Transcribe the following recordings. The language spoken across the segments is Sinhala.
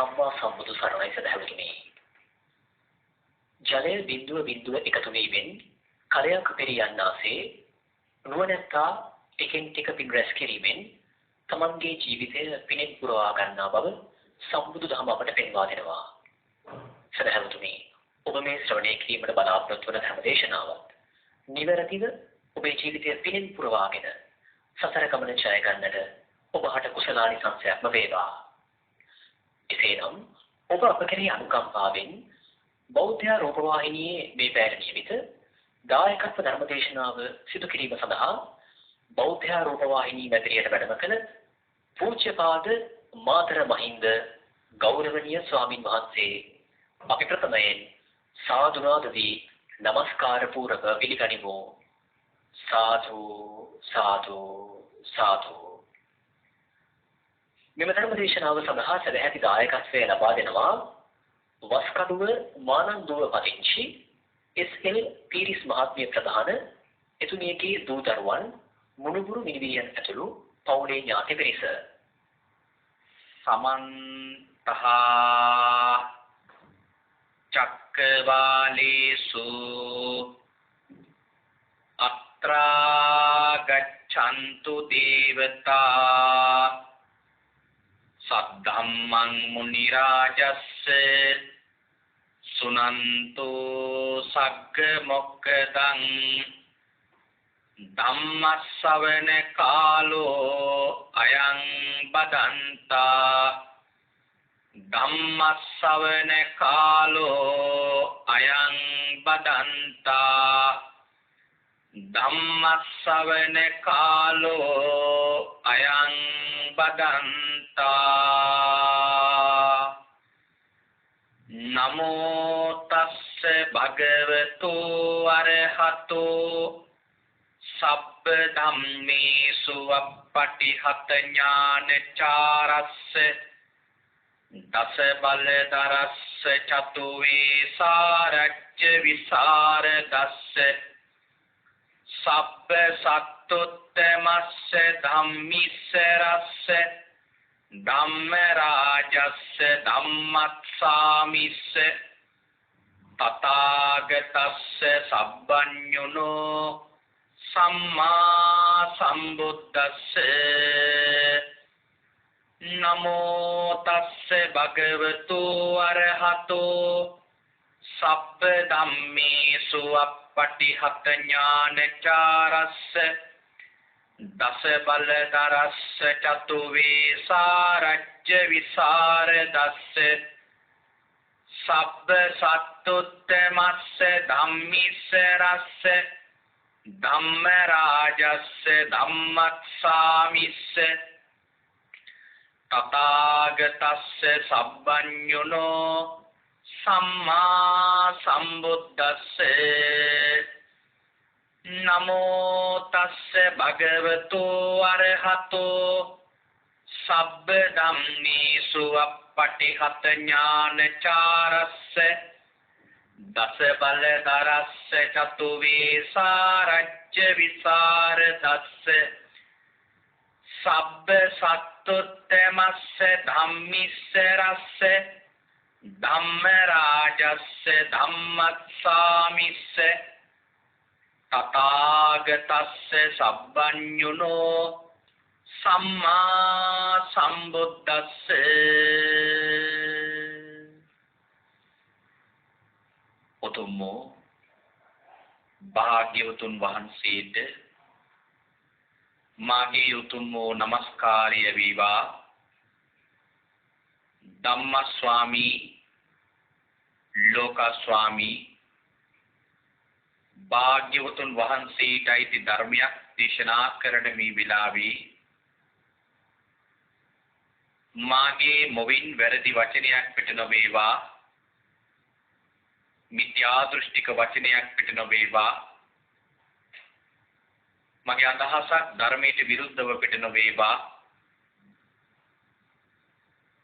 සම්මා සම්බුදු සරණයි සදහවතුනි. ජලය බිඳුව බිඳුව එකතු වීමෙන් කලයක් පෙරියන්නාසේ නුවණැත්තා ටිකෙන් ටික පින් රැස් කිරීමෙන් තමන්ගේ ජීවිතය පිනෙන් පුරවා ගන්නා බව සම්බුදු දහම අපට පෙන්වා දෙනවා. සදහවතුනි, ඔබ මේ ශ්‍රවණය කිරීමට බලාපොරොත්තු වන ධර්ම දේශනාවත් නිවැරදිව ඔබේ ජීවිතය පිනෙන් පුරවාගෙන සසර ගමන ජය ගන්නට ඔබට කුසලානිසංසයක්ම වේවා. එසේනම් ඔබ අප කෙරෙහි අනුකම්පාවෙන් බෞද්ධ රූපවාහිනියේ මේ පැයට නියමිත දායකත්ව ධර්ම දේශනාව සිදු කිරීම සඳහා බෞද්ධ රූපවාහිනී මැදිරියට වැඩම කළ පූජ්‍යපාද මාතර මහින්ද ගෞරවනීය ස්වාමින් වහන්සේ අපි ප්‍රථමයෙන් සාදුනාදදී නමස්කාර පූර්වක පිළිගනිමු. සාදු සාදු සාදු. මෙම ධර්ම දේශනාව සඳහා සදැහැති දායකත්වය ලබා දෙනවා වස්කඩුව මානන්දුව පදිංචි එස්.එල්. පීරිස් මහත්මිය ප්‍රධාන එතුමියගේ දූ දරුවන් මුණුබුරු මිනිවියන් ඇතුළු පවුලේ ඥාති පිරිස. සමන්තහ චක්කවාලේසු අත්‍රා ගච්ඡන්තු දේවතා සද්ධම්මං මුනි රාජස්ස සුනන්තු සග්ග මොක්ඛදං ධම්මස්සවන කාලෝ අයං බදන්තා ධම්මස්සවන කාලෝ අයං බදන්තා ධම්මස්සවන කාලෝ අයං බදන්තා. නමෝ තස්ස භගවතු අරහතෝ සබ්බ ධම්මේසු අප්පටිහත ඥානචාරස්ස දස බලදරස්ස චතු වේසාරච්ච විසරදස්ස සබ්බ සත්තුත්තමස්ස ධම්මිස්ස රස්ස ධම්ම රාජස්ස ධම්මස්සාමිස්ස තථාගතස්ස සබ්බඤුනෝ සම්මා සම්බුද්දස්ස. නමෝ තස්ස භගවතු අරහතෝ සබ්බ ධම්මේසු අප්පටිහත ඥානචාරස්ස දස බලදරස්ස චතු වේසාරච්ච විසරදස්ස සබ්බ සත්තුත්තමස්ස ධම්මිස්ස රස්ස ධම්ම රාජස්ස ධම්මස්සාමිස්ස තථාගතස්ස සබ්බඤුනෝ සම්මා සම්බුද්දස්ස. නමෝ තස්ස භගවතු අරහතෝ සබ්බ ධම්මේසු අප්පටිහත ඥානචාරස්ස දස බලදරස්ස චතු වේසාරච්ච විසරදස්ස සබ්බ සත්තුත්තමස්ස ධම්මිස්ස රස්ස ධම්ම රාජස්ස ධම්මස්සාමිස්ස තථාගතස්ස සබ්බඤුනෝ සම්මා සම්බුද්දස්ස. උතුම්මෝ භාග්‍යවතුන් වහන්සේට මාගේ උතුම්මෝ නමස්කාරය වේවා. ධම්මස්වාමී ලෝකස්වාමී භාග්‍යවතුන් වහන්සේටයි ධර්මයක් දේශනා කරන මේ වෙලාවේ මාගේ මොවින් වැරදි වචනයක් පිට නොවේවා, මිත්‍යා දෘෂ්ටික වචනයක් පිට නොවේවා, මගේ අදහසක් ධර්මයට විරුද්ධව පිට නොවේවා.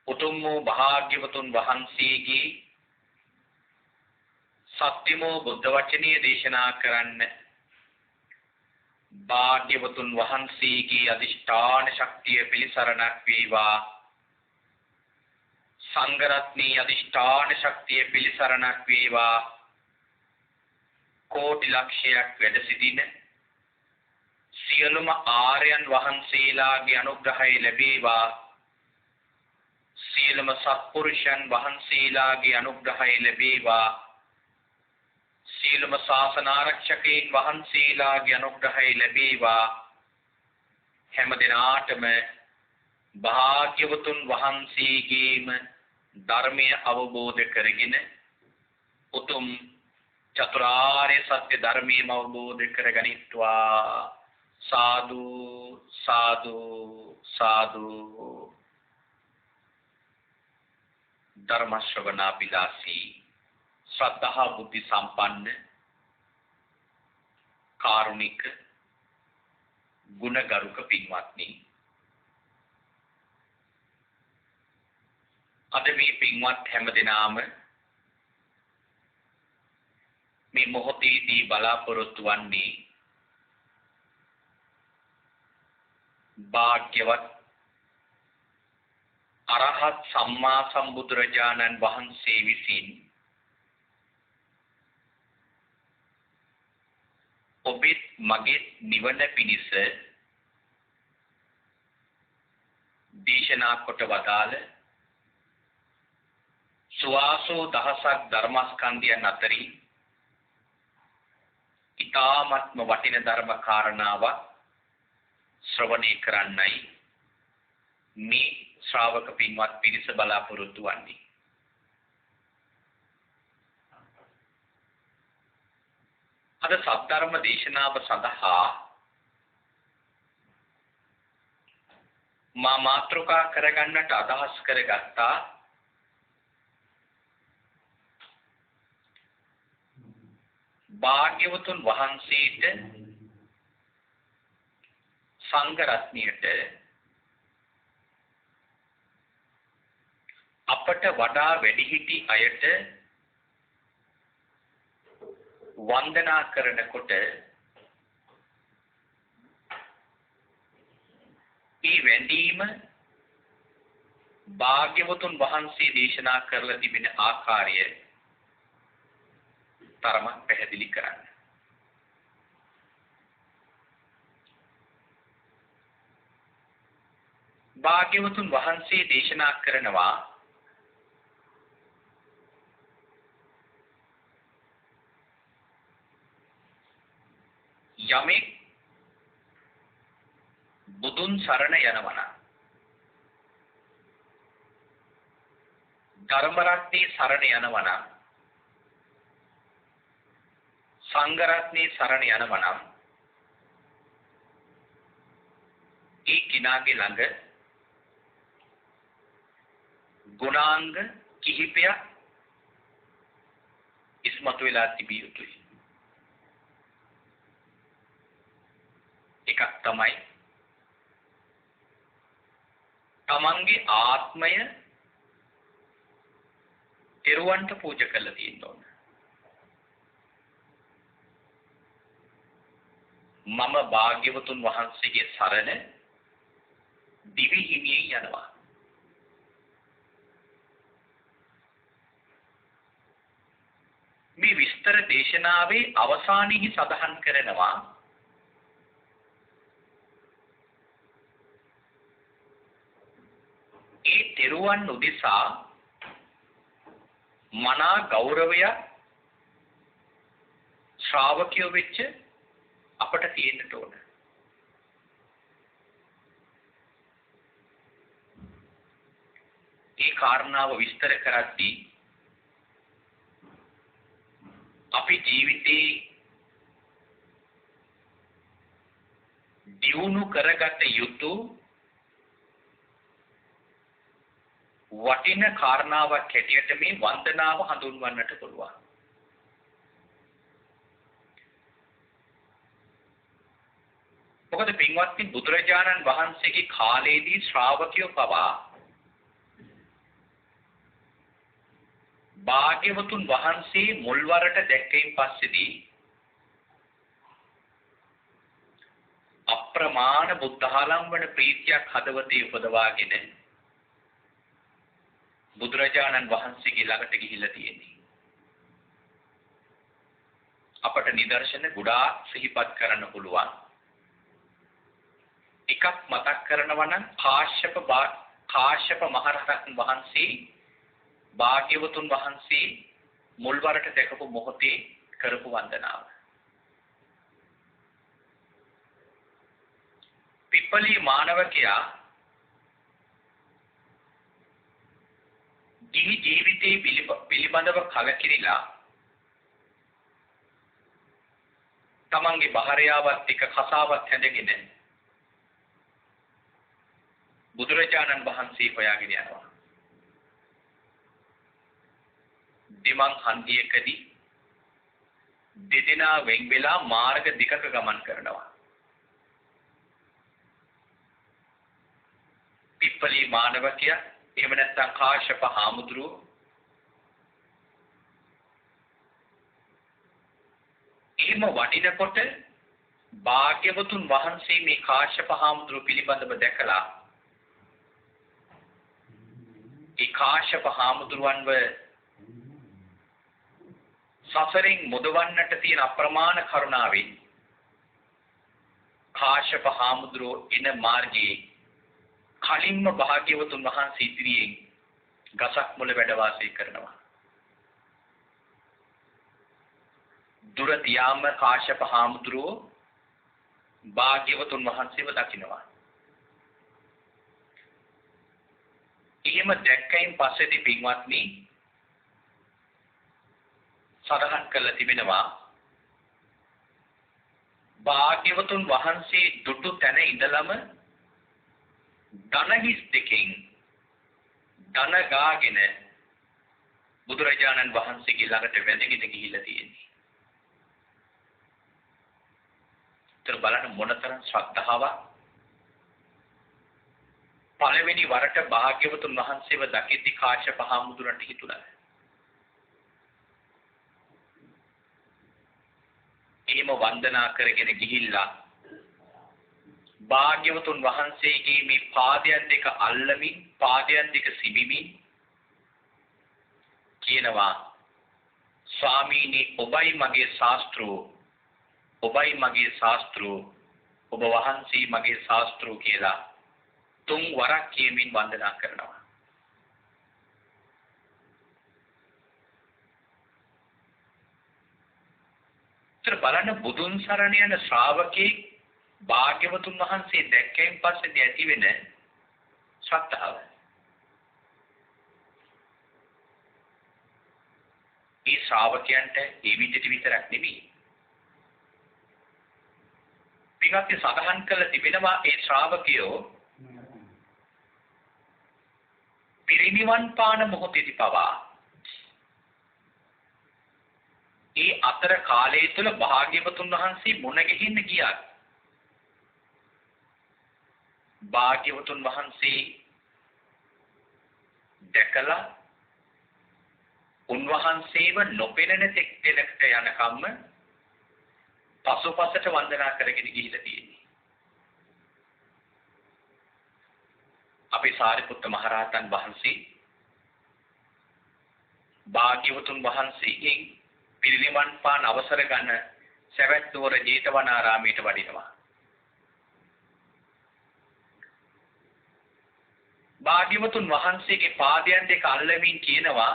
උතුම් වූ භාග්‍යවතුන් වහන්සේගේ සත්‍යමෝ බුද්ධ වචනය දේශනා කරන්න භාග්‍යවතුන් වහන්සේගේ අධිෂ්ඨාන ශක්තිය පිළිසරණක් වේවා. සංඝරත්නී අධිෂ්ඨාන ශක්තිය පිළිසරණක් වේවා. කෝටි ලක්ෂයක් වැඩ සිටින සියලුම ආර්යයන් වහන්සේලාගේ අනුග්‍රහය ලැබේවා. සියලුම සත්පුරුෂයන් වහන්සේලාගේ අනුග්‍රහය ලැබේවා. සියලුම ශාසන ආරක්ෂකයන් වහන්සේලාගේ අනුග්‍රහය ලැබේවා. හැම දිනාටම භාග්‍යවතුන් වහන්සේගේම ධර්මය අවබෝධ කරගෙන උතුම් චතුරාර්ය සත්‍ය ධර්මයම අවබෝධ කරගනිත්වා. සාදු සාදු සාදු. ධර්ම ශ්‍රවණාබිලාසී ශ්‍රද්ධා බුද්ධ සම්පන්න කාරුණික ගුණගරුක පින්වත්නි, අද මේ පින්වත් හැමදෙනාම මේ මොහොතේදී බලාපොරොත්තු වන්නේ භාග්‍යවත් අරහත් සම්මා සම්බුදුරජාණන් වහන්සේ විසින් ඔබෙත් මගෙත් නිවන පිණිස දේශනා කොට වදාළ සුවාසෝ දහසක් ධර්මස්කන්ධයන් අතරින් ඊ타ත්ම වටින ධර්ම කාරණාවක් ශ්‍රවණය කරන්නයි මේ ශ්‍රාවක පින්වත් පිරිස බලාපොරොත්තු වන්නේ. අද සද්ධර්ම දේශනාව සඳහා මා මාතෘකා කරගන්නට අදහස් කරගත්තා භාග්‍යවතුන් වහන්සේට සංඝ රත්නයට අපට වඩා වැඩිහිටි අයට වන්දනා කරනකොට මේ වැඳීම භාග්‍යවතුන් වහන්සේ දේශනා කරලා තිබෙන ආකාරය තරමක් පැහැදිලි කරන්න. භාග්‍යවතුන් වහන්සේ දේශනා කරනවා යමෙක් බුදුන් සරණ යනවා ධර්ම රත්නේ සරණ යනවා සංඝ රත්නේ සරණ යනවා ඒ කිනාගේ ළඟ ගුණාංග කිහිපයක් ඉස්මතු වෙලා තිබිය යුතුයි. එකක් තමයි තමන්ගේ ආත්මය තෙරුවන්ට පූජා කරලා තියෙන්න ඕන. මම භාග්‍යවතුන් වහන්සේගේ සරණ දිවි හිමියෙන් යනවා. මේ විස්තර දේශනාවේ අවසානයේ සඳහන් කරනවා ඒ තෙරුවන් උදෙසා මනා ගෞරවය ශ්‍රාවකයෝ වෙච්ච අපට තියෙන්නට ඕන. ඒ කාරණාව විස්තර කරද්දී අපි ජීවිතේ දියුණු කරගත යුතු වටින කාරණාවක් හැටියට මේ වන්දනාව හඳුන්වන්නට පුළුවන්. මොකද පින්වත්නි බුදුරජාණන් වහන්සේගේ කාලයේදී ශ්‍රාවකයෝ පවා භාග්‍යවතුන් වහන්සේ මුල්වරට දැක්කයින් පස්සේදී අප්‍රමාණ බුද්ධාලම්බන ප්‍රීතියක් හදවතේ උපදවාගෙන බුදුරජාණන් වහන්සේගේ ළඟට ගිහිල්ලා තියෙන්නේ. අපට නිදර්ශන ගොඩාක් සිහිපත් කරන්න පුළුවන්. එකක් මතක් කරනවා නම් කාශ්‍යප මහරහතන් වහන්සේ භාග්‍යවතුන් වහන්සේ මුල්වරට දැකපු මොහොතේ කරපු වන්දනාව. පිප්පලී මානවකයා ගිහි ජීවිතේ පිළිබඳව කලකිරිලා තමන්ගේ භාර්යාවත් එක්ක කසාවත් හැඳගෙන බුදුරජාණන් වහන්සේ හොයාගෙන යනවා. දිමං හන්දියකදී දෙදෙනා වෙන් වෙලා මාර්ග දෙකක ගමන් කරනවා. පිප්පලී මානවකයා එහෙම නැත්නම් කාශ්‍යප හාමුදුරුවෝ එහෙම වඩිනකොට භාග්‍යවතුන් වහන්සේ මේ කාශ්‍යප හාමුදුරුවෝ පිළිබඳව දැකලා ඒ කාශ්‍යප හාමුදුරුවන්ව සසරින් මුදවන්නට තියෙන අප්‍රමාණ කරුණාවෙන් කාශ්‍යප හාමුදුරුවෝ එන මාර්ගයේ කලින්ම භාග්‍යවතුන් වහන්සේ ඉදිරියෙන් ගසක් මුල වැඩ වාසය කරනවා. දුර තියාම කාශ්‍යප හාමුදුරුවෝ භාග්‍යවතුන් වහන්සේව දකිනවා. එහෙම දැක්කයින් පස්සේදී පින්වත්නි සඳහන් කරලා තිබෙනවා භාග්‍යවතුන් වහන්සේ දුටු තැන ඉඳලම ධනහිස් දෙකෙන් ධන ගාගෙන බුදුරජාණන් වහන්සේගේ ළඟට වැඳගෙන ගිහිල්ලා තියෙන්නේ. ඒතර බලන්න මොනතරම් ශ්‍රද්ධාවක්. පළවෙනි වරට භාග්‍යවතුන් වහන්සේව දකිද්දි කාශ්‍යප හාමුදුරන්ට හිතුණා. එහෙම වන්දනා කරගෙන ගිහිල්ලා භාග්‍යවතුන් වහන්සේගේ මේ පාදයන් දෙක අල්ලමින් පාදයන් දෙක සිබිමින් කියනවා ස්වාමීනි ඔබයි මගේ ශාස්ත්‍රෝ ඔබ වහන්සේ මගේ ශාස්ත්‍රෝ කියලා තුන් වරක් කියමින් වන්දනා කරනවා. බලන්න බුදුන් සරණ යන ශ්‍රාවකේ භාග්‍යවතුන් වහන්සේ දැක්කයින් පස්සේ ඇති වෙන ශ්‍රද්ධාව. ඒ ශ්‍රාවකයන්ට ඒ විදිහට විතරක් නෙමෙයි. පිටත් සඳහන් කළ තිබෙනවා ඒ ශ්‍රාවකයෝ පිරිනිවන් පාන මොහොතේදී පවා ඒ අතර කාලය තුළ භාග්‍යවතුන් වහන්සේ මුණ ගැහින්න ගියා. භාග්‍යවතුන් වහන්සේ දැකලා උන්වහන්සේව නොපෙනෙන තෙක් දෙනකට යනකම්ම පසුපසට වන්දනා කරගෙන ගිහිල්ලා තියෙන්නේ. අපේ සාරිපුත්ත මහරහතන් වහන්සේ භාග්‍යවතුන් වහන්සේගෙන් පිරිනිවන් පාන අවසර ගන්න සවැත් නුවර ජේතවනාරාමයට වඩිනවා. භාග්‍යවතුන් වහන්සේගේ පාදයන් දෙක අල්ලමින් කියනවා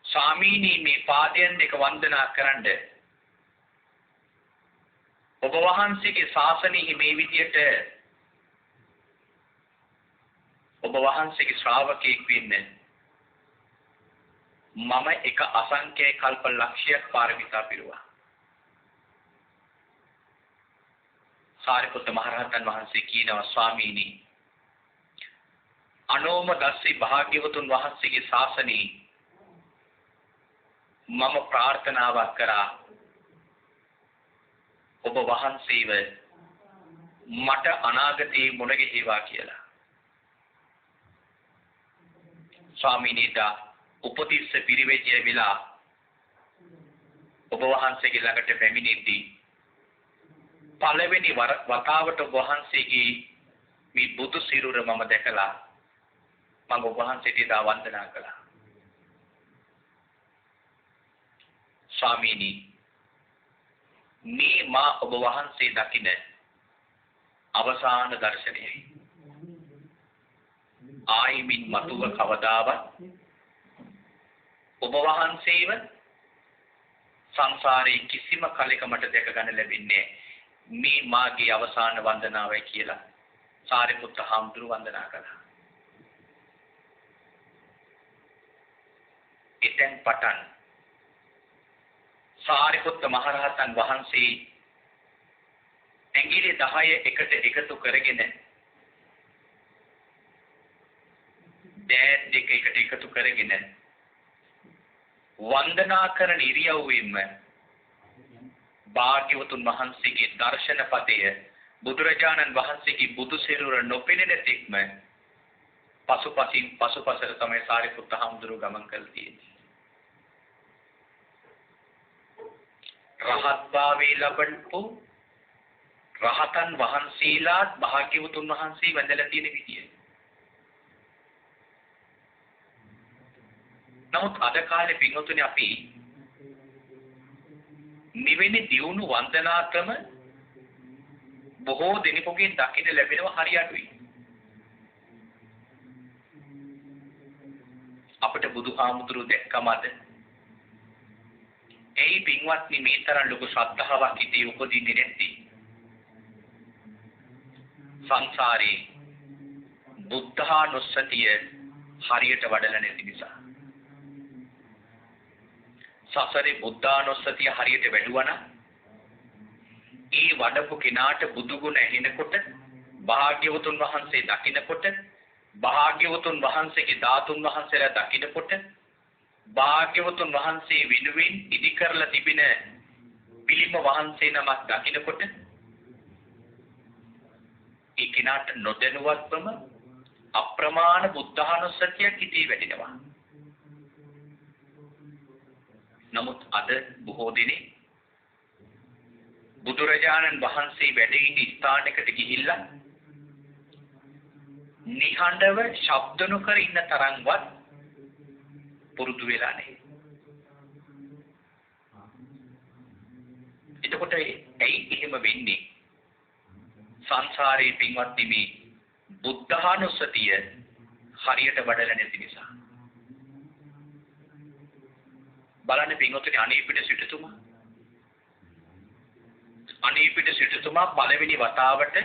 ස්වාමීනි මේ පාදයන් දෙක වන්දනා කරන්න ඔබ වහන්සේගේ ශාසනයෙහි මේ විදියට ඔබ වහන්සේගේ ශ්‍රාවකයෙක් වෙන්නේ මම එක අසංඛ්‍ය කල්ප ලක්ෂයක් පාරමිතා පිරුවා. සාරිපුත්ත මහරහතන් වහන්සේ කියනවා ස්වාමීනි අනෝම දස්සී භාග්‍යවතුන් වහන්සේගේ ශාසනයේ මම ප්‍රාර්ථනාවක් කරා ඔබ වහන්සේව මට අනාගතයේ මුණ ගැහිවා කියලා. ස්වාමීනිදා උපතිස්ස පිරිවෙජ්‍ය විලා ඔබ වහන්සේගේ ළඟට පැමිණෙද්දී පළවෙනි වතාවට ඔබ වහන්සේගේ මේ බුදු සිරුර මම දැකලා මම ඔබ වහන්සේට දා වන්දනා කළා. ස්වාමීනි මේ මා ඔබ වහන්සේ දකින අවසාන දර්ශනයයි. ආයිමින් මතුව කවදාවත් ඔබ වහන්සේව සංසාරේ කිසිම කලෙක මට දැක ගන්න ලැබෙන්නේ මේ මාගේ අවසාන වන්දනාවයි කියලා සාරිපුත්ත හාමුදුරුව වන්දනා කළා. එතෙන් පටන් සාරිපුත්ත මහරහතන් වහන්සේ ඇඟිලි 10 එකට එකතු කරගෙන දෑත් දෙක එකට එකතු කරගෙන වන්දනා කරන ඉරියව්වෙම භාග්‍යවතුන් වහන්සේගේ දර්ශන පදය බුදුරජාණන් වහන්සේගේ බුදු සිරුර නොපෙනෙන තෙක්ම පසුපසට තමයි සාරිපුත්ත හාමුදුරුව ගමන් කළ තියෙන්නේ. රහත් භාවයේ ලබපු රහතන් වහන්සේලාත් භාග්‍යවතුන් වහන්සේ වැඳලා තියෙන විදිය. නමුත් අද කාලේ පින්වතුනි අපි නිවෙන දියුණු වන්දනාක්‍රම බොහෝ දෙනෙකුගෙන් දකින්න ලැබෙනවා හරි අඩුයි. අපිට බුදුහාමුදුරුවෝ දැක්කමද? ඒ පින්වත්නි මේ තරම් ලොකු ශ්‍රද්ධාවක් ඉදී උපදින්නේ නැති. සංසාරේ බුද්ධානුස්සතිය හරියට වඩලා නැති නිසා. සසරේ බුද්ධානුස්සතිය හරියට වැඩුවා නම් ඒ වඩපු කෙනාට බුදු ගුණ ඇහෙනකොට භාග්‍යවතුන් වහන්සේ දකින්නකොට භාග්‍යවතුන් වහන්සේගේ ධාතුන් වහන්සේලා දකින්නකොට භාග්‍යවතුන් වහන්සේ විනුවින් ඉදි කරලා තිබෙන පිළිම වහන්සේ නමක් දකින්නකොට ඒ කෙනාට නොදැනුවත්වම අප්‍රමාණ බුද්ධානුස්සතියක් ඉදී වැඩිනවා. නමුත් අද බොහෝ දෙනෙක් බුදුරජාණන් වහන්සේ වැඩ ඉන්න ස්ථානයකට ගිහිල්ලා නිහඬව ශබ්ද නොකර ඉන්න තරම්වත් පුරුදු වෙලා නැහැ. එතකොට ඇයි එහෙම වෙන්නේ? සංසාරේ පින්වත්නි මේ බුද්ධානුස්සතිය හරියට වඩලා නැති නිසා. බලන්න පින්වත්නි අනීපිට සිටුතුමා පළවෙනි වතාවට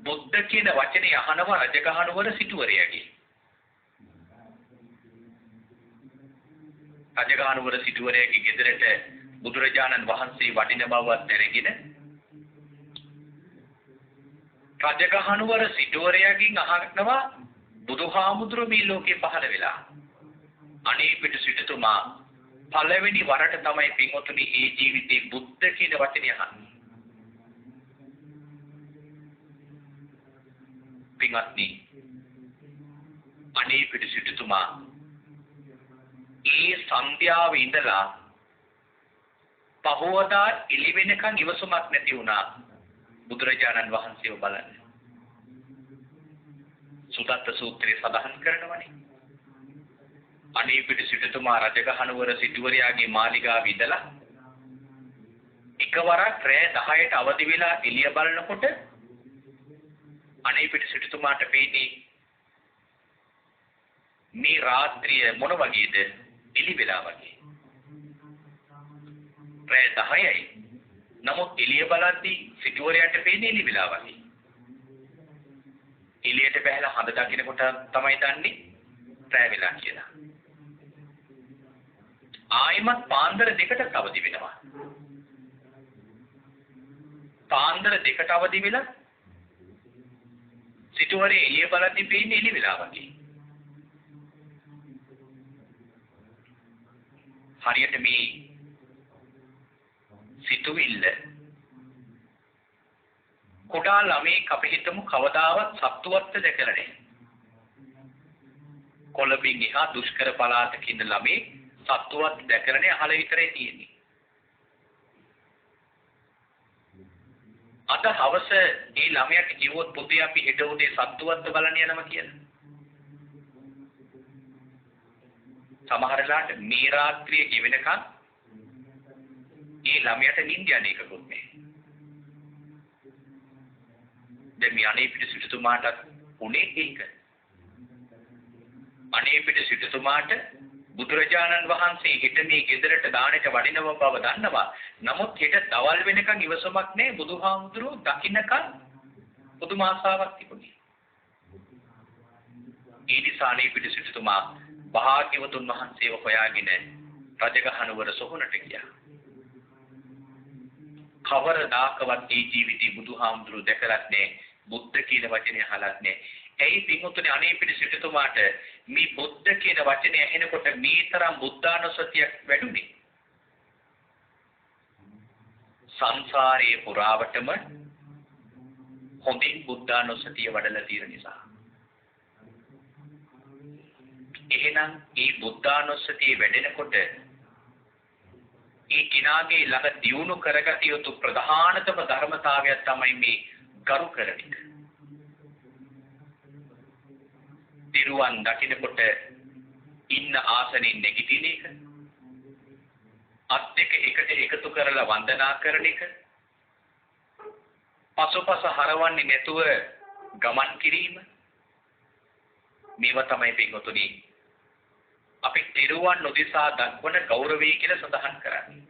බුද්ධ කියන වචනේ අහනවා රජගහනුවර සිටුවරයාගේ. රජගහනුවර සිටුවරයාගේ ගෙදරට බුදුරජාණන් වහන්සේ වඩින බවවත් දැනගෙන රජගහනුවර සිටුවරයාගෙන් අහනවා බුදුහාමුදුරුවෝ මේ ලෝකේ පහළ වෙලා. අනීපිට සිටුතුමා පළවෙනි වරට තමයි පින්වතුනි ඒ ජීවිතේ බුද්ධ කියන වචනේ අහන්නේ. පින්වත්නි අනීපිට සිටුතුමා ඒ සන්ධ්‍යාවේ ඉඳලා පහවදා එළි වෙනකන් ඉවසුමක් නැති වුණා බුදුරජාණන් වහන්සේව බලන්න. සුදත්ත සූත්‍රයේ සඳහන් කරනවනේ. අනීපිට සිටුතුමා රජගහනුවර සිටුවරයාගේ මාලිගාවේ ඉඳලා එකවරක් රෑ 10ට අවදි වෙලා එළිය බලනකොට අනීපිට සිටුතුමාට පේන්නේ මේ රාත්‍රිය මොන වගේද? එළි වෙලා වගේ. රෑ 10යි. නමුත් එළිය බලද්දී සිටුවරයාට පේන්නේ එළි වෙලා වගේ. එළියට බහැලා හඳ දකින්නකොට තමයි දන්නේ රෑ වෙලා කියලා. ආයිමත් පාන්දර 2ට අවදි වෙනවා. පාන්දර 2ට අවදි වෙලා සිටුවරේ එළිය බලද්දී පේන්නේ එළි වෙලා වගේ. හරියට මේ සිතුවිල්ල කුඩා ළමෙක් අපි හිතමු කවදාවත් සත්තුවත් දැකලා නැහැ. කොළඹින් එහා දුෂ්කර පළාතක ඉන්න ළමෙක් සත්තුවත් දැකලා නැහැ, අහල විතරයි තියෙන්නේ. අද හවස ඒ ළමයාට කිව්වොත් පුතේ අපි හෙට උදේ සත්තුවත්ත බලන්න යනවා කියලා. සමහර වෙලාවට මේ රාත්‍රියේ ගෙවෙනකන් ඒ ළමයාට නිින්ද යන එකකුත් නෑ. දැන් මේ අනේපිට සිටුතුමාට උනේ ඒක. අනේපිට සිටුතුමාට බුදුරජාණන් වහන්සේ හෙට මේ ගෙදරට දාණයට වඩිනව බව දන්නවා. නමුත් හෙට දවල් වෙනකන් ඉවසමක් නෑ බුදුහාමුදුරුවෝ දකින්නකන් පුදුම ආසාවක් තිබුණේ. ඒ නිසා අනේපිට සිටුතුමා භාග්‍යවතුන් වහන්සේව හොයාගෙන රජගහනුවර සොහොනට ගියා. කවරදාකවත් ඒ ජීවිතේ බුදුහාමුදුරුවෝ දැකලත් නෑ, බුද්ධ කියන වචනේ අහලත් නෑ. ඇයි පින්වතුනි අනේපිට සිටුතුමාට මේ බුද්ධ කියන වචනේ ඇහෙනකොට මේ තරම් බුද්ධානුස්සතියක් වැඩුණේ? සංසාරයේ පුරාවටම හොඳින් බුද්ධානුස්සතිය වඩලා තියෙන නිසා. එහෙනම් මේ බුද්ධානුස්සතිය වැඩෙනකොට ඒ කිනාගේ ළඟ දියුණු කරගත යුතු ප්‍රධානතම ධර්මතාවයක් තමයි මේ ගරු කරන එක. දිරුවන් දකින්නකොට ඉන්න ආසනෙන් නැගිටින එක, අත් දෙක එකට එකතු කරලා වන්දනා කරන එක, පසුපස හරවන්නේ නැතුව ගමන් කිරීම, මේවා තමයි පින්වතුනි අපි දිරුවන් නොදිසා දක්වන ගෞරවය කියලා සඳහන් කරන්නේ.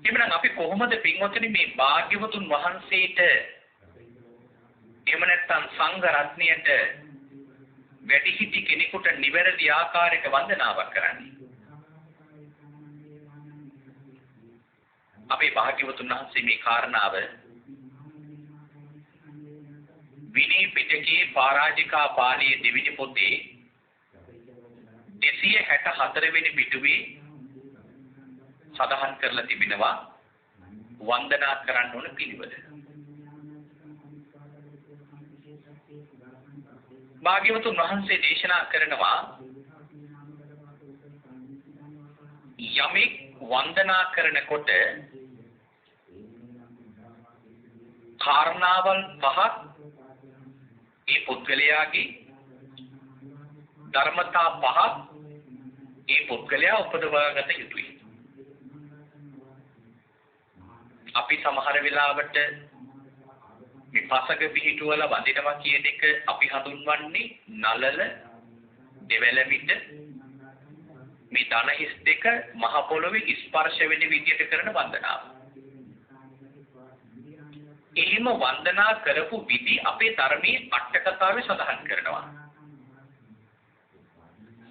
එමනම් අපි කොහොමද පින්වතුනි මේ භාග්‍යවතුන් වහන්සේට එහෙම නැත්නම් සංඝ රත්නයට වැඩිහිටි කෙනෙකුට නිවැරදි ආකාරයක වන්දනාවක් කරන්නේ? අපේ භාග්‍යවතුන් වහන්සේ මේ කාරණාව විනය පිටකයේ පරාජිකා පාළියේ දෙවිනි පොතේ 264 වෙනි පිටුවේ සඳහන් කරලා තිබෙනවා වන්දනා කරන්න ඕන පිළිවෙල. භාග්‍යවතුන් වහන්සේ දේශනා කරනවා යමෙක් වන්දනා කරනකොට කාරණාවල් පහක් ඒ පුද්ගලයාගේ ධර්මතා පහක් ඒ පුද්ගලයා උපදවාගත යුතුයි. අපි සමහර වෙලාවට මේ පසක පිහිටුවල වඳිනවා කියන එක අපි හඳුන්වන්නේ නලල දෙවැලමිට මේ ධන හිස් දෙක මහ පොළොවේ ස්පර්ශ වෙන විදියට කරන වන්දනාව. එහෙම වන්දනා කරපු විදි අපේ ධර්මයේ අට කතාවේ සඳහන් කරනවා.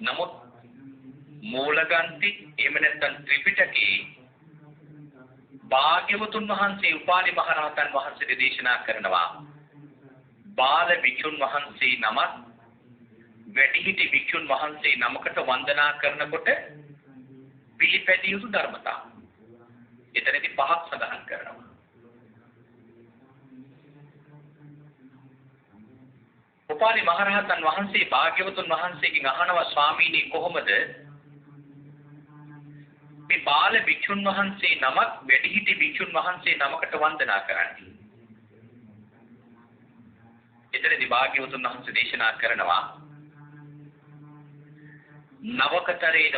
නමුත් මූලගන්ති එහෙම නැත්නම් ත්‍රිපිටකයේ භාග්‍යවතුන් වහන්සේ උපාලි මහරහතන් වහන්සේ දේශනා කරනවා බාල භික්ෂුන් වහන්සේ නමක් වැඩිහිටි භික්ෂුන් වහන්සේ නමකට වන්දනා කරනකොට පිළිපැදිය යුතු ධර්මතා. එතනදී පහක් සඳහන් කරනවා. උපාලි මහරහතන් වහන්සේ භාග්‍යවතුන් වහන්සේගෙන් අහනවා ස්වාමීනි කොහොමද මේ බාල භික්ෂුන් වහන්සේ නමක් වැඩිහිටි භික්ෂුන් වහන්සේ නමකට වන්දනා කරන්නේ? එතනදී භාග්‍යවතුන් වහන්සේ දේශනා කරනවා නවකතරේන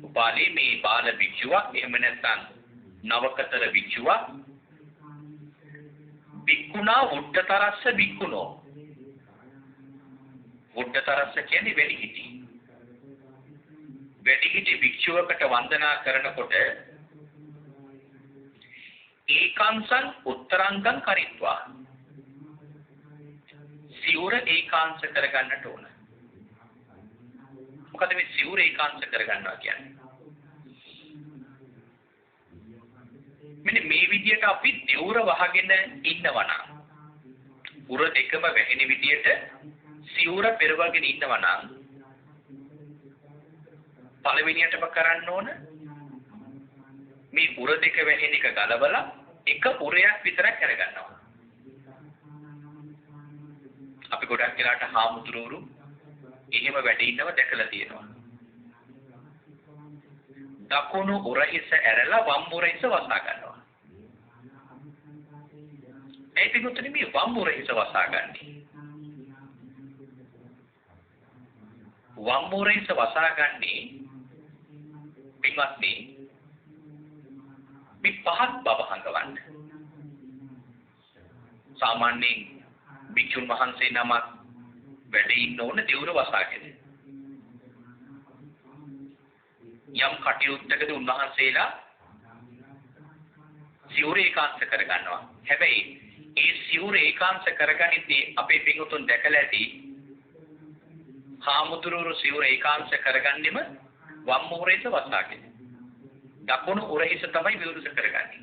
උපාලි මේ බාල භික්ෂුවක් එහෙම නැත්නම් නවකතර භික්ෂුවක් භික්ඛුනා උඩ්ඩතරස්ස භික්ඛුනෝ. උඩ්ඩතරස්ස කියන්නේ වැඩිහිටි. වැඩිහිටි භික්ෂුවකට වන්දනා කරනකොට ඒකාංශං උත්තරංගං කරිත්වා සිවුර ඒකාංශ කරගන්නට ඕන. මොකද මේ සිවුර ඒකාංශ කරගන්නවා කියන්නේ? මෙන්න මේ විදියට අපි දෙවුර වහගෙන ඉන්නවා නම් උර දෙකම වැහෙන විදියට සිවුර පෙරවගෙන ඉන්නවා නම් පළවෙනියටම කරන්න ඕන මේ උර දෙක වැහෙන එක ගලවලා එක උරයක් විතරක් කරගන්නවා. අපි ගොඩක් වෙලාට හාමුදුරුවෝ එහෙම වැඩ ඉන්නව දැකලා තියෙනවා. දකුණු උරහිස ඇරලා වම් උරහිස වසා ගන්නවා. ඒ පිටුතුනි මේ වම් උරහිස වසා ගන්නේ. වම් උරහිස වසා ගන්නේ පිටුත්නි මේ පහත් බව හංගවන්න. සාමාන්‍යයෙන් භික්ෂුන් වහන්සේ නමක් වැඩ ඉන්න ඕන දෙවුර වසාගෙන. යම් කටයුත්තකදී උන්වහන්සේලා සිවුර ඒකාංශ කරගන්නවා. හැබැයි ඒ සිවුර ඒකාංශ කරගනිද්දී අපේ පිටුතුන් දැකලා ඇති හාමුදුරුවෝ සිවුර ඒකාංශ කරගන්නෙම වම් උරහිස වසාගෙන. දකුණු උරහිස තමයි විවෘත කරගන්නේ.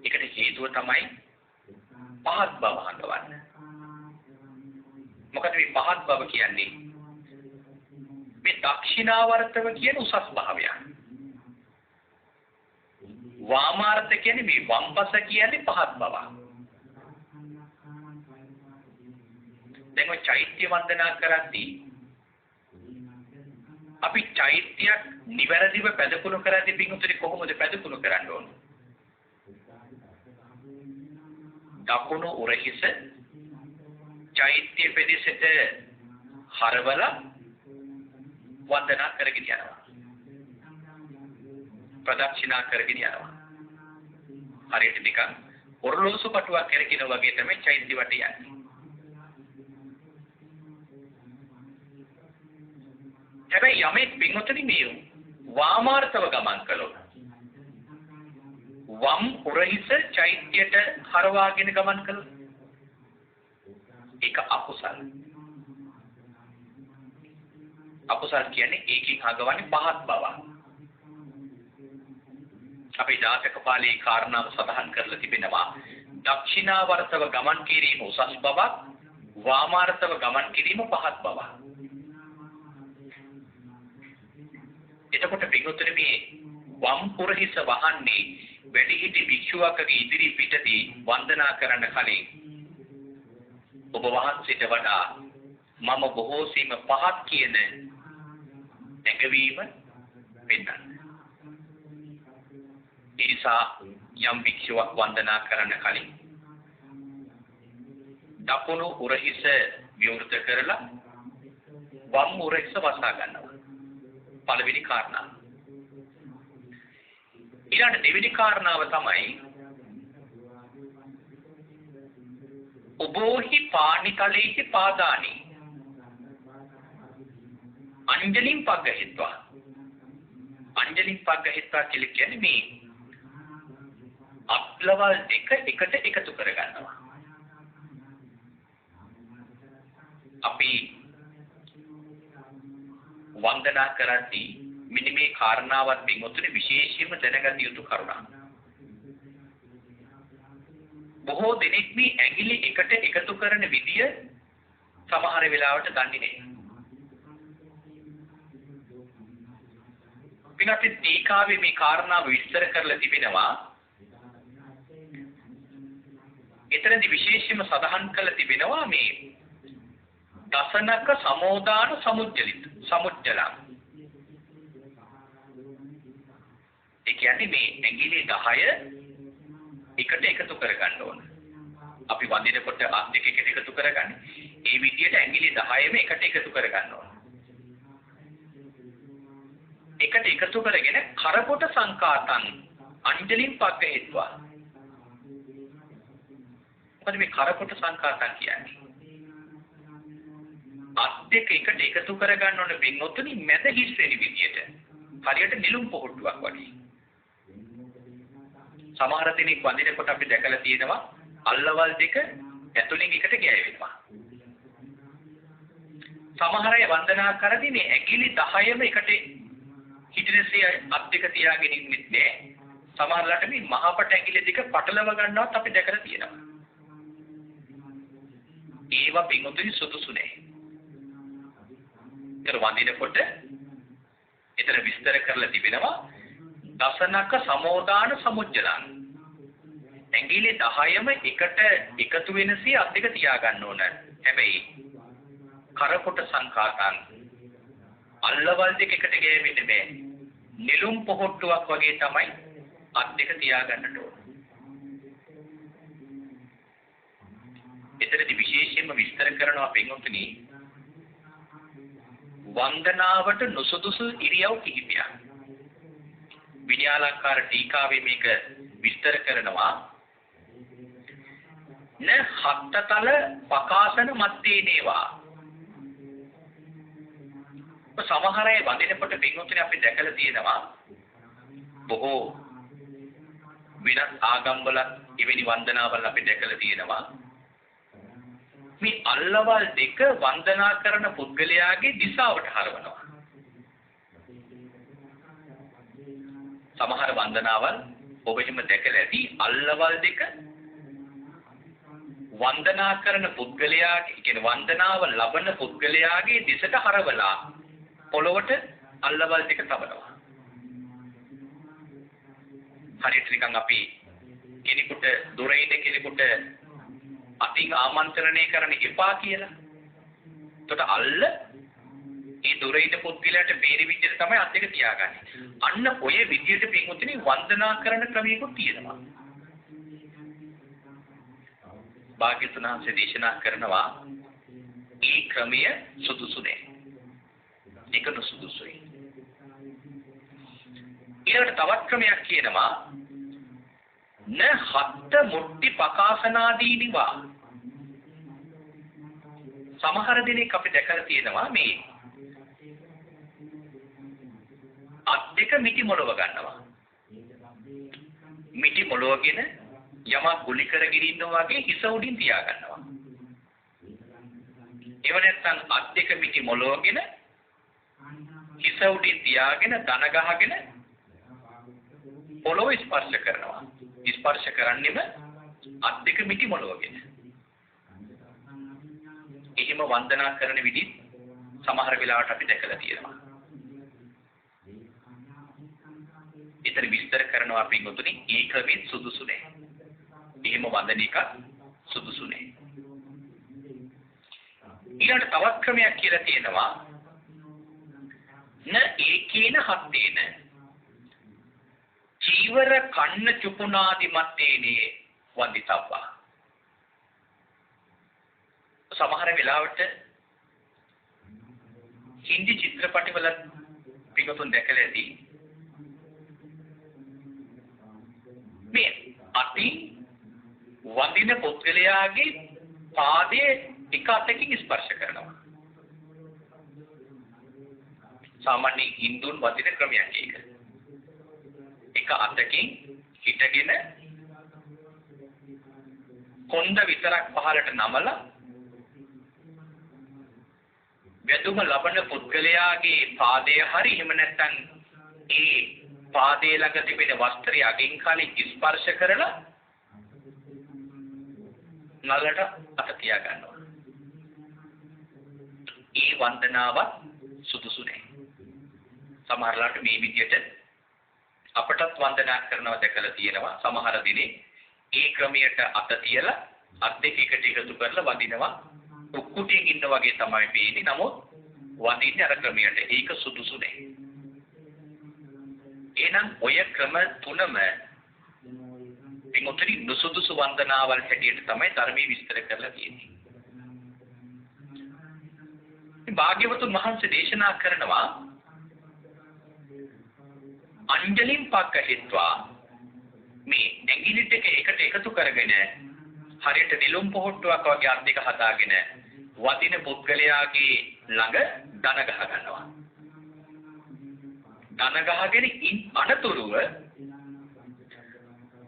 ඒකට හේතුව තමයි පහත් බව හඳවන්න. මොකද මේ පහත් බව කියන්නේ මේ දක්ෂිනාවර්තව කියන උසස් භාවය. වාමාර්ථ කියන්නේ මේ වම්පස කියන්නේ පහත් බව. දැන් ඔය චෛත්‍ය වන්දනා කරද්දී අපි චෛත්‍යයක් නිවැරදිව පැදකුණු කරද්දී පිටුතුනි කොහොමද පැදකුණු කරන්න ඕන? දකුණු උරහිස චෛත්‍ය ප්‍රදේශයට හරවලා වන්දනා කරගෙන යනවා. ප්‍රදක්ෂිනා කරගෙන යනවා. හරියට නිකන් ඔරලෝසු පටුවක් කරකින වගේ තමයි චෛත්‍ය වටේ යන්නේ. හැබැයි යමෙක් පින්වතුනි මේ වාමාර්ථව ගමන් කළොත් වම් උරහිස චෛත්‍යයට හරවාගෙන ගමන් කළොත් ඒක අකුසල. අකුසල කියන්නේ ඒකෙන් හඟවන්නේ පහත් බව. අපේ ජාතක පාළියේ කාරණාව සඳහන් කරලා තිබෙනවා. දක්ෂිනාවර්තව ගමන් කිරීම උසස් බවක්, වාමාර්ථව ගමන් කිරීම පහත් බවක්. එතකොට පිටුතුනේ මේ වම් උරහිස වහන්නේ වැඩිහිටි භික්ෂුවකගේ ඉදිරි පිටදී වන්දනා කරන්න කලින් ඔබ වහන්සේට වඩා මම බොහෝසීම පහත් කියන නැගවීම වෙන්නන්න. ඒ නිසා යම් භික්ෂුවක් වන්දනා කරන්න කලින් දකුණු උරහිස විවෘත කරලා වම් උරහිස වසා ගන්නවා. පළවෙනි කාරණාව. ඊළඟ දෙවෙනි කාරණාව තමයි උබෝහි පාණිතලේහි පාදානි අංජලින් පග්ගහිත්වා. අංජලින් පග්ගහිත්වා කියලා කියන්නේ මේ අත්ලවල් දෙක එකට එකතු කරගන්නවා. අපි වන්දනා කරද්දී මෙන්න මේ කාරණාවත් පින්වතුනි විශේෂයෙන්ම දැනගත යුතු කරුණක්. බොහෝ දෙනෙක් මේ ඇඟිලි එකට එකතු කරන විදිය සමහර වෙලාවට දන්නේ නැහැ. පින්වත්නි දීකාවේ මේ කාරණාව විස්තර කරලා තිබෙනවා. එතරම්දි විශේෂයෙන්ම සඳහන් කරලා තිබෙනවා මේ දසනක සමෝදාන සමුච්චලං. ඒ කියන්නේ මේ ඇඟිලි 10 එකට එකතු කරගන්න ඕන. අපි වඳිනකොට අත් දෙක එකට එකතු කරගන්නේ. ඒ විදිහට ඇඟිලි 10ම එකට එකතු කරගන්න ඕන. එකට එකතු කරගෙන කරපොට සංකාතං අංජලින් පග්ගහෙත්වා. මොකද මේ කරපොට සංකාතං කියන්නේ? අත් දෙක එකට එකතු කරගන්න ඕන පින්වතුනි මැද හිස් වෙන විදියට. හරියට නිලුම් පොහට්ටුවක් වගේ. සමහර දිනක් වඳිනකොට අපි දැකලා තියෙනවා අල්ලවල් දෙක ඇතුලින් එකට ගෑවෙනවා. සමහර අය වන්දනා කරදී මේ ඇඟිලි 10ම එකට හිටිනසේ අත් දෙක තියාගෙන ඉන්නෙත් නෑ. සමහරලාට මේ මහපට ඇඟිලි දෙක පටලව ගන්නවත් අපි දැකලා තියෙනවා. ඒවා පින්වතුනි සුදුසු නෑ. ඒතර වඳිනකොට ඒතර විස්තර කරලා තිබෙනවා දසනක සමෝදාන සමුච්චලං. ඇඟිලි 10ම එකට එකතු වෙනසේ අත් දෙක තියා ගන්න ඕන. හැබැයි කරපොට සංකාතං අල්ලවල් දෙක එකට ගෑවෙන්නේ බෑ. නිලුම් පොහොට්ටුවක් වගේ තමයි අත් දෙක තියාගන්නට ඕන. එතරම් විශේෂයෙන්ම විස්තර කරනවා පින්වත්නි වන්දනාවට නුසුදුසු ඉරියව් කිහිපයක්. විද්‍යාලංකාර ටීකාවේ මේක විස්තර කරනවා. න හත්තතල පකාසන මත්තේ නේවා. සමහර අය වඳිනකොට පින්වත්නි අපි දැකලා තියෙනවා බොහෝ වෙනත් ආගම්වල එවැනි වන්දනාවල් අපි දැකලා තියෙනවා. මේ අල්ලවල් දෙක වන්දනා කරන පුද්ගලයාගේ දිශාවට හරවනවා. සමහර වන්දනාවල් ඔබ එහෙම දැකලා ඇති අල්ලවල් දෙක වන්දනා කරන පුද්ගලයාගේ කියන්නේ වන්දනාව ලබන පුද්ගලයාගේ දිශට හරවලා පොළොවට අල්ලවල් දෙක තබනවා. හරියට නිකන් අපි කෙනෙකුට දුරින් කෙනෙකුට අතින් ආමන්ත්‍රණය කරන්න එපා කියලා. එතකොට අල්ල ඒ දුරින් පුද්ගලයාට බේරි විදිහට තමයි අත් දෙක තියාගන්නේ. අන්න ඔය විදිහට පින්වත්නි වන්දනා කරන ක්‍රමයකුත් තියෙනවා. භාග්‍යවතුන් වහන්සේ දේශනා කරනවා ඒ ක්‍රමය සුදුසු නෑ. ඒක නුසුදුසුයි. ඊළඟට තවත් ක්‍රමයක් කියනවා න හත්ත මුට්ටි පකාසනාදීනිවා. සමහර දිනක අපි දැකලා තියෙනවා මේ අත් දෙක මිටි මොලව ගන්නවා. මිටි මොලවගෙන යමක් ගුලි කරගෙන ඉන්නවා වගේ හිස උඩින් තියා ගන්නවා. ඒව නැත්නම් අත් දෙක මිටි මොලවගෙන හිස උඩින් තියාගෙන දන ගහගෙන පොළොව ස්පර්ශ කරනවා. ස්පර්ශ කරන්නෙම අත් දෙක මිටි මොලවගෙන. එහෙම වන්දනා කරන විදිහ සමහර වෙලාවට අපි දැකලා තියෙනවා. ඊතර විස්තර කරනවා පින්වතුනි ඒ ක්‍රමෙත් සුදුසු නෑ. එහෙම වන්දන එක සුදුසු නෑ. ඊළඟ තවත් ක්‍රමයක් කියලා තියෙනවා න ඒකේන හත්තේන චීවර කන්න චුපුනාදි මත්තේනේ වන්දිතබ්බා. සමහර වෙලාවට හින්දි චිත්‍රපටිවල පිටුතුන් දැකලා ඇති මේ අති වඳින පුද්ගලයාගේ පාදයේ එක අතකින් ස්පර්ශ කරනවා. සාමාන්‍ය හින්දුන් වදින ක්‍රමයක් ඒක. එක අතකින් හිටගෙන කොන්ද විතරක් පහළට නමලා වැදුම ලබන පුද්ගලයාගේ පාදයේ හරි එහෙම නැත්නම් ඒ පාදයේ ළඟ තිබෙන වස්ත්‍රය අගින් කලින් ස්පර්ශ කරලා නලට අත තියා ගන්නවා. ඒ වන්දනාව සුදුසු නැහැ. සමහරලාට මේ විදිහට අපටත් වන්දනා කරනවා දැකලා තියෙනවා. සමහර දිනේ ඒ ක්‍රමයට අත තියලා අත් දෙක එකට එකතු කරලා වදිනවා. උක්කුටියෙන් ඉන්න වගේ තමයි පේන්නේ. නමුත් වදින්නේ අර ක්‍රමයට. ඒක සුදුසු නැහැ. එහෙනම් ඔය ක්‍රම තුනම පින්වත්නි නුසුදුසු වන්දනාවල් හැටියට තමයි ධර්මයේ විස්තර කරලා තියෙන්නේ. භාග්‍යවතුන් වහන්සේ දේශනා කරනවා අංජලින් පක්කහිත්වා මේ ඇඟිලි ටික එකට එකතු කරගෙන හරියට නිලුම් පොහොට්ටුවක් වගේ අත් දෙක හදාගෙන වදින පුද්ගලයාගේ ළඟ දන ගහ ගන්නවා. දන ගහගෙන අනතුරුව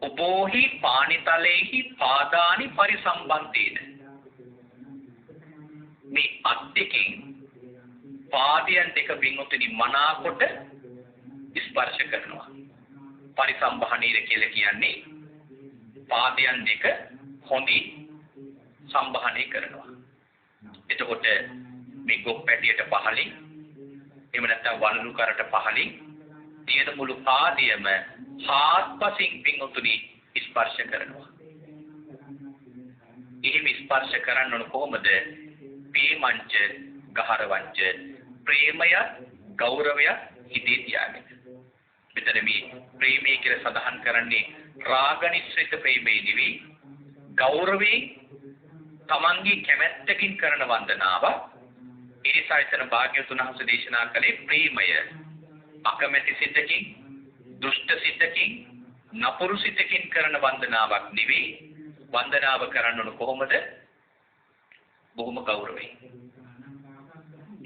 උපෝහි පානිතලේහි පාදානි පරිසම්බන්තේන මේ අත් දෙකෙන් පාදයන් දෙක බින්වතුනි මනාකොට ස්පර්ශ කරනවා. පරිසම්බහණීර කියලා කියන්නේ පාදයන් දෙක හොඳින් සම්බහණය කරනවා. එතකොට මේ ගොප් පැටියට පහලින් එහෙම නැත්නම් වලලු කරට පහලින් තියෙන මුළු පාදයම හාත්පසින් බින්වතුනි ස්පර්ශ කරනවා. එහෙම ස්පර්ශ කරන්න ඕන කොහොමද? පේමංච ගහරවංච ප්‍රේමය ගෞරවය හිතේ තියාගෙන. මෙතන මේ ප්‍රේමය කියලා සඳහන් කරන්නේ රාගනිශ්චිත ප්‍රේමය නෙවෙයි ගෞරවයෙන් තමන්ගේ කැමැත්තකින් කරන වන්දනාව. ඒ නිසා එතන භාග්‍යවතුන් වහන්සේ දේශනා කළේ ප්‍රේමය අකමැති සිතකින් දුෂ්ට සිතකින් නපුරු සිතකින් කරන වන්දනාවක් නෙවෙයි. වන්දනාව කරන්න ඕන කොහොමද? බොහොම ගෞරවයෙන්.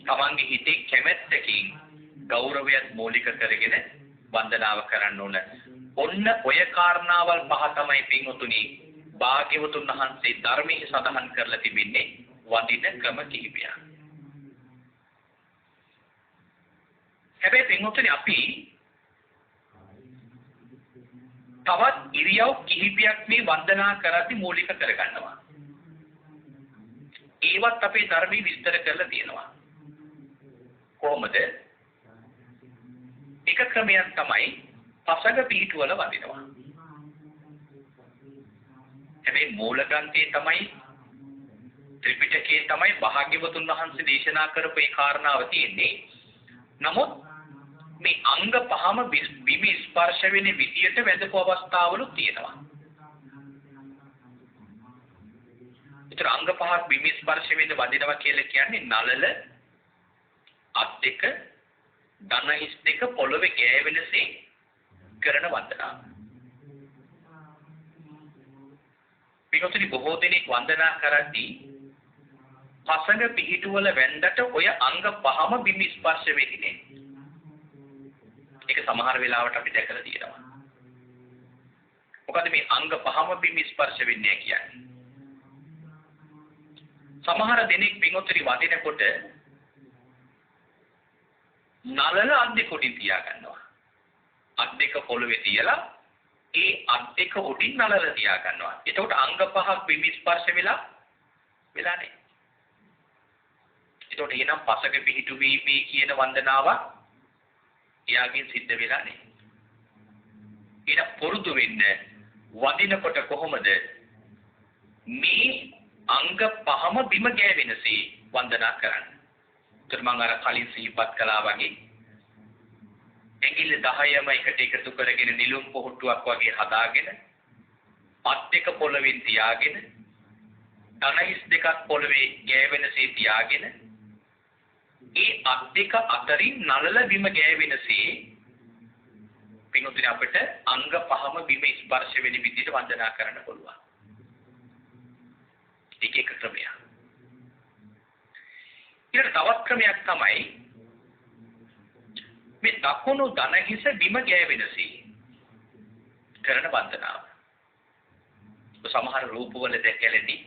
තමන්ගේ හිතේ කැමැත්තකින් ගෞරවයත් මූලික කරගෙන වන්දනාව කරන්න ඕන. ඔන්න ඔය කාරණාවල් පහ තමයි පින්වතුනි භාග්‍යවතුන් වහන්සේ ධර්මයේ සඳහන් කරලා තිබෙන්නේ වඳින ක්‍රම කිහිපයක්. හැබැයි පින්වතුනි අපි තවත් ඉරියව් කිහිපයක් මේ වන්දනා කරද්දී මූලික කරගන්නවා. ඒවත් අපේ ධර්මයේ විස්තර කරලා තියෙනවා. කොහොමද? එක ක්‍රමයක් තමයි පසඟ පිහිටුවල වදිනවා. හැබැයි මූල ග්‍රන්ථයේ තමයි ත්‍රිපිටකයේ තමයි භාග්‍යවතුන් වහන්සේ දේශනා කරපු ඒ කාරණාව තියෙන්නේ. නමුත් මේ අංග පහම බිම ස්පර්ශ වෙන විදියට වැදපු අවස්ථාවලුත් තියෙනවා. ඒතර අංග පහක් බිම ස්පර්ශ වෙන වදිනවා කියලා කියන්නේ නළල අත් දෙක දන හිස් දෙක පොළවේ ගෑවෙනසේ කරන වන්දනාව. පිටුතුනි බොහෝ දෙනෙක් වන්දනා කරද්දී පසඟ පිහිටුවල වැන්දට ඔය අංග පහම බිම ස්පර්ශ වෙන්නේ. ඒක සමහර වෙලාවට අපි දැකලා තියෙනවා. මොකද මේ අංග පහම බිම ස්පර්ශ වෙන්නේ කියන්නේ. සමහර දෙනෙක් පිටුතුනි වදිනකොට නළල අත් දෙක උඩින් තියා ගන්නවා. අත් දෙක පොළවේ තියලා ඒ අත් දෙක උඩින් නළල තියා ගන්නවා. එතකොට අංග පහක් බිම ස්පර්ශ වෙලා නැහැ. එතකොට එනම් පසක පිහිටුවීමේ කියන වන්දනාව එයාගෙන් සිද්ධ වෙලා නැහැ. ඊට පුරුදු වෙන්න වදිනකොට කොහොමද මේ අංග පහම බිම ගෑවෙනසේ වන්දනා කරන්නේ? මම අර කලින් සිහිපත් කළා වගේ ඇඟිල්ල 10ම එකට එකතු කරගෙන නිලුම් පොහට්ටුවක් වගේ හදාගෙන අත් එක පොළවෙන් තියාගෙන ධනහිස් දෙකක් පොළවේ ගෑවෙනසේ තියාගෙන ඒ අත් දෙක අතරින් නළල බිම ගෑවෙනසේ පින්වතුනි අපිට අංග පහම බිම ස්පර්ශ වෙන විදිහට වන්දනා කරන්න පුළුවන්. ඒක එක ක්‍රමයක්. ඊට තවත් ක්‍රමයක් තමයි මේ දකුණු දන හිස බිම ගෑවෙනසේ කරන වන්දනාව. සමහර රූපවල දැකලාදී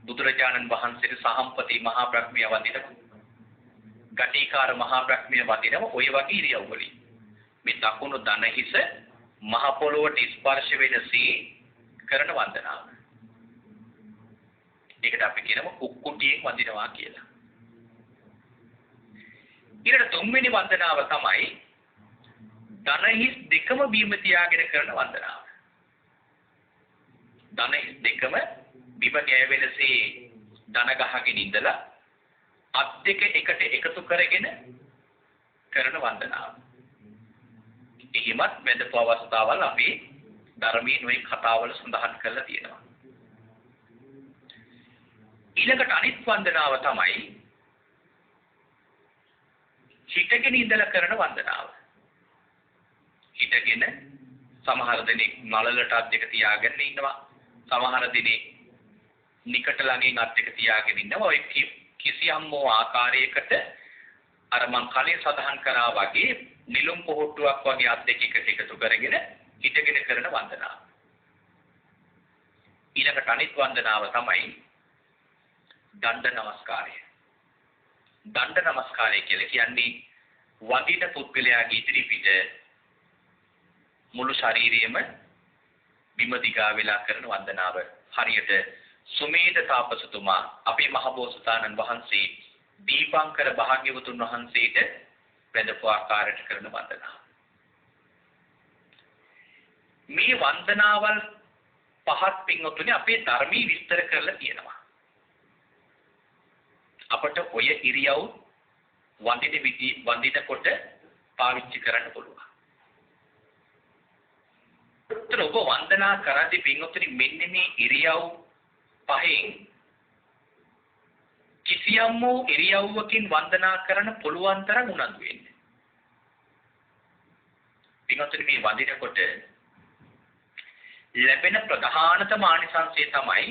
බුදුරජාණන් වහන්සේට සහම්පති මහා බ්‍රහ්මිය වදිනවා. ගටිකාර මහා බ්‍රහ්මිය වදිනවා. ඔය වගේ ඉරියව් වලින් මේ දකුණු දන හිස මහ පොළොවට ස්පර්ශ වෙනසේ කරන වන්දනාව. ඒකට අපි කියනවා කුක්කුටියෙන් වදිනවා කියලා. ඊට තුන්වෙනි වන්දනාව තමයි ධනහිස් දෙකම බිම තියාගෙන කරන වන්දනාව. ධනහිස් දෙකම බිම ගෑවෙනසේ ධන ගහගෙන ඉඳලා අත් දෙක එකට එකතු කරගෙන කරන වන්දනාව. එහෙමත් වැදපු අවස්ථාවල් අපි ධර්මයේ නොයේ කතාවල සඳහන් කරලා තියෙනවා. ඊළඟට අනිත් වන්දනාව තමයි හිටගෙන ඉඳලා කරන වන්දනාව. හිටගෙන සමහර දෙනෙක් නළලට අත් දෙක තියාගෙන ඉන්නවා. සමහර දෙනෙක් නිකට ළඟින් අත් දෙක තියාගෙන ඉන්නවා. ඔය කිසියම් ආකාරයකට අර මං කලින් සඳහන් කරා වගේ නිලුම් පොහට්ටුවක් වගේ අත් දෙක එකට එකතු කරගෙන හිටගෙන කරන වන්දනාව. ඊළඟට අනිත් වන්දනාව තමයි දණ්ඩ නමස්කාරය. දණ්ඩ නමස්කාරය කියලා කියන්නේ වදින පුද්ගලයාගේ ඉදිරි පිට මුළු ශරීරයම බිම දිගා වෙලා කරන වන්දනාව. හරියට සුමේද තාපසතුමා අපේ මහබෝසතාණන් වහන්සේ දීපංකර භාග්‍යවතුන් වහන්සේට වැඳපු ආකාරයට කරන වන්දනාව. මේ වන්දනාවල් පහත් පින්වතුනි අපේ ධර්මයේ විස්තර කරලා තියෙනවා. අපට ඔය ඉරියව් වඳිනකොට පාවිච්චි කරන්න පුළුවන්. ඒතර ඔබ වන්දනා කරද්දී පින්වත්නි මෙන්න මේ ඉරියව් පහෙන් කිසියම් වූ ඉරියව්වකින් වන්දනා කරන්න පුළුවන් තරම් උනන්දු වෙන්න. පින්වත්නි මේ වඳිනකොට ලැබෙන ප්‍රධානතම ආනිසංසය තමයි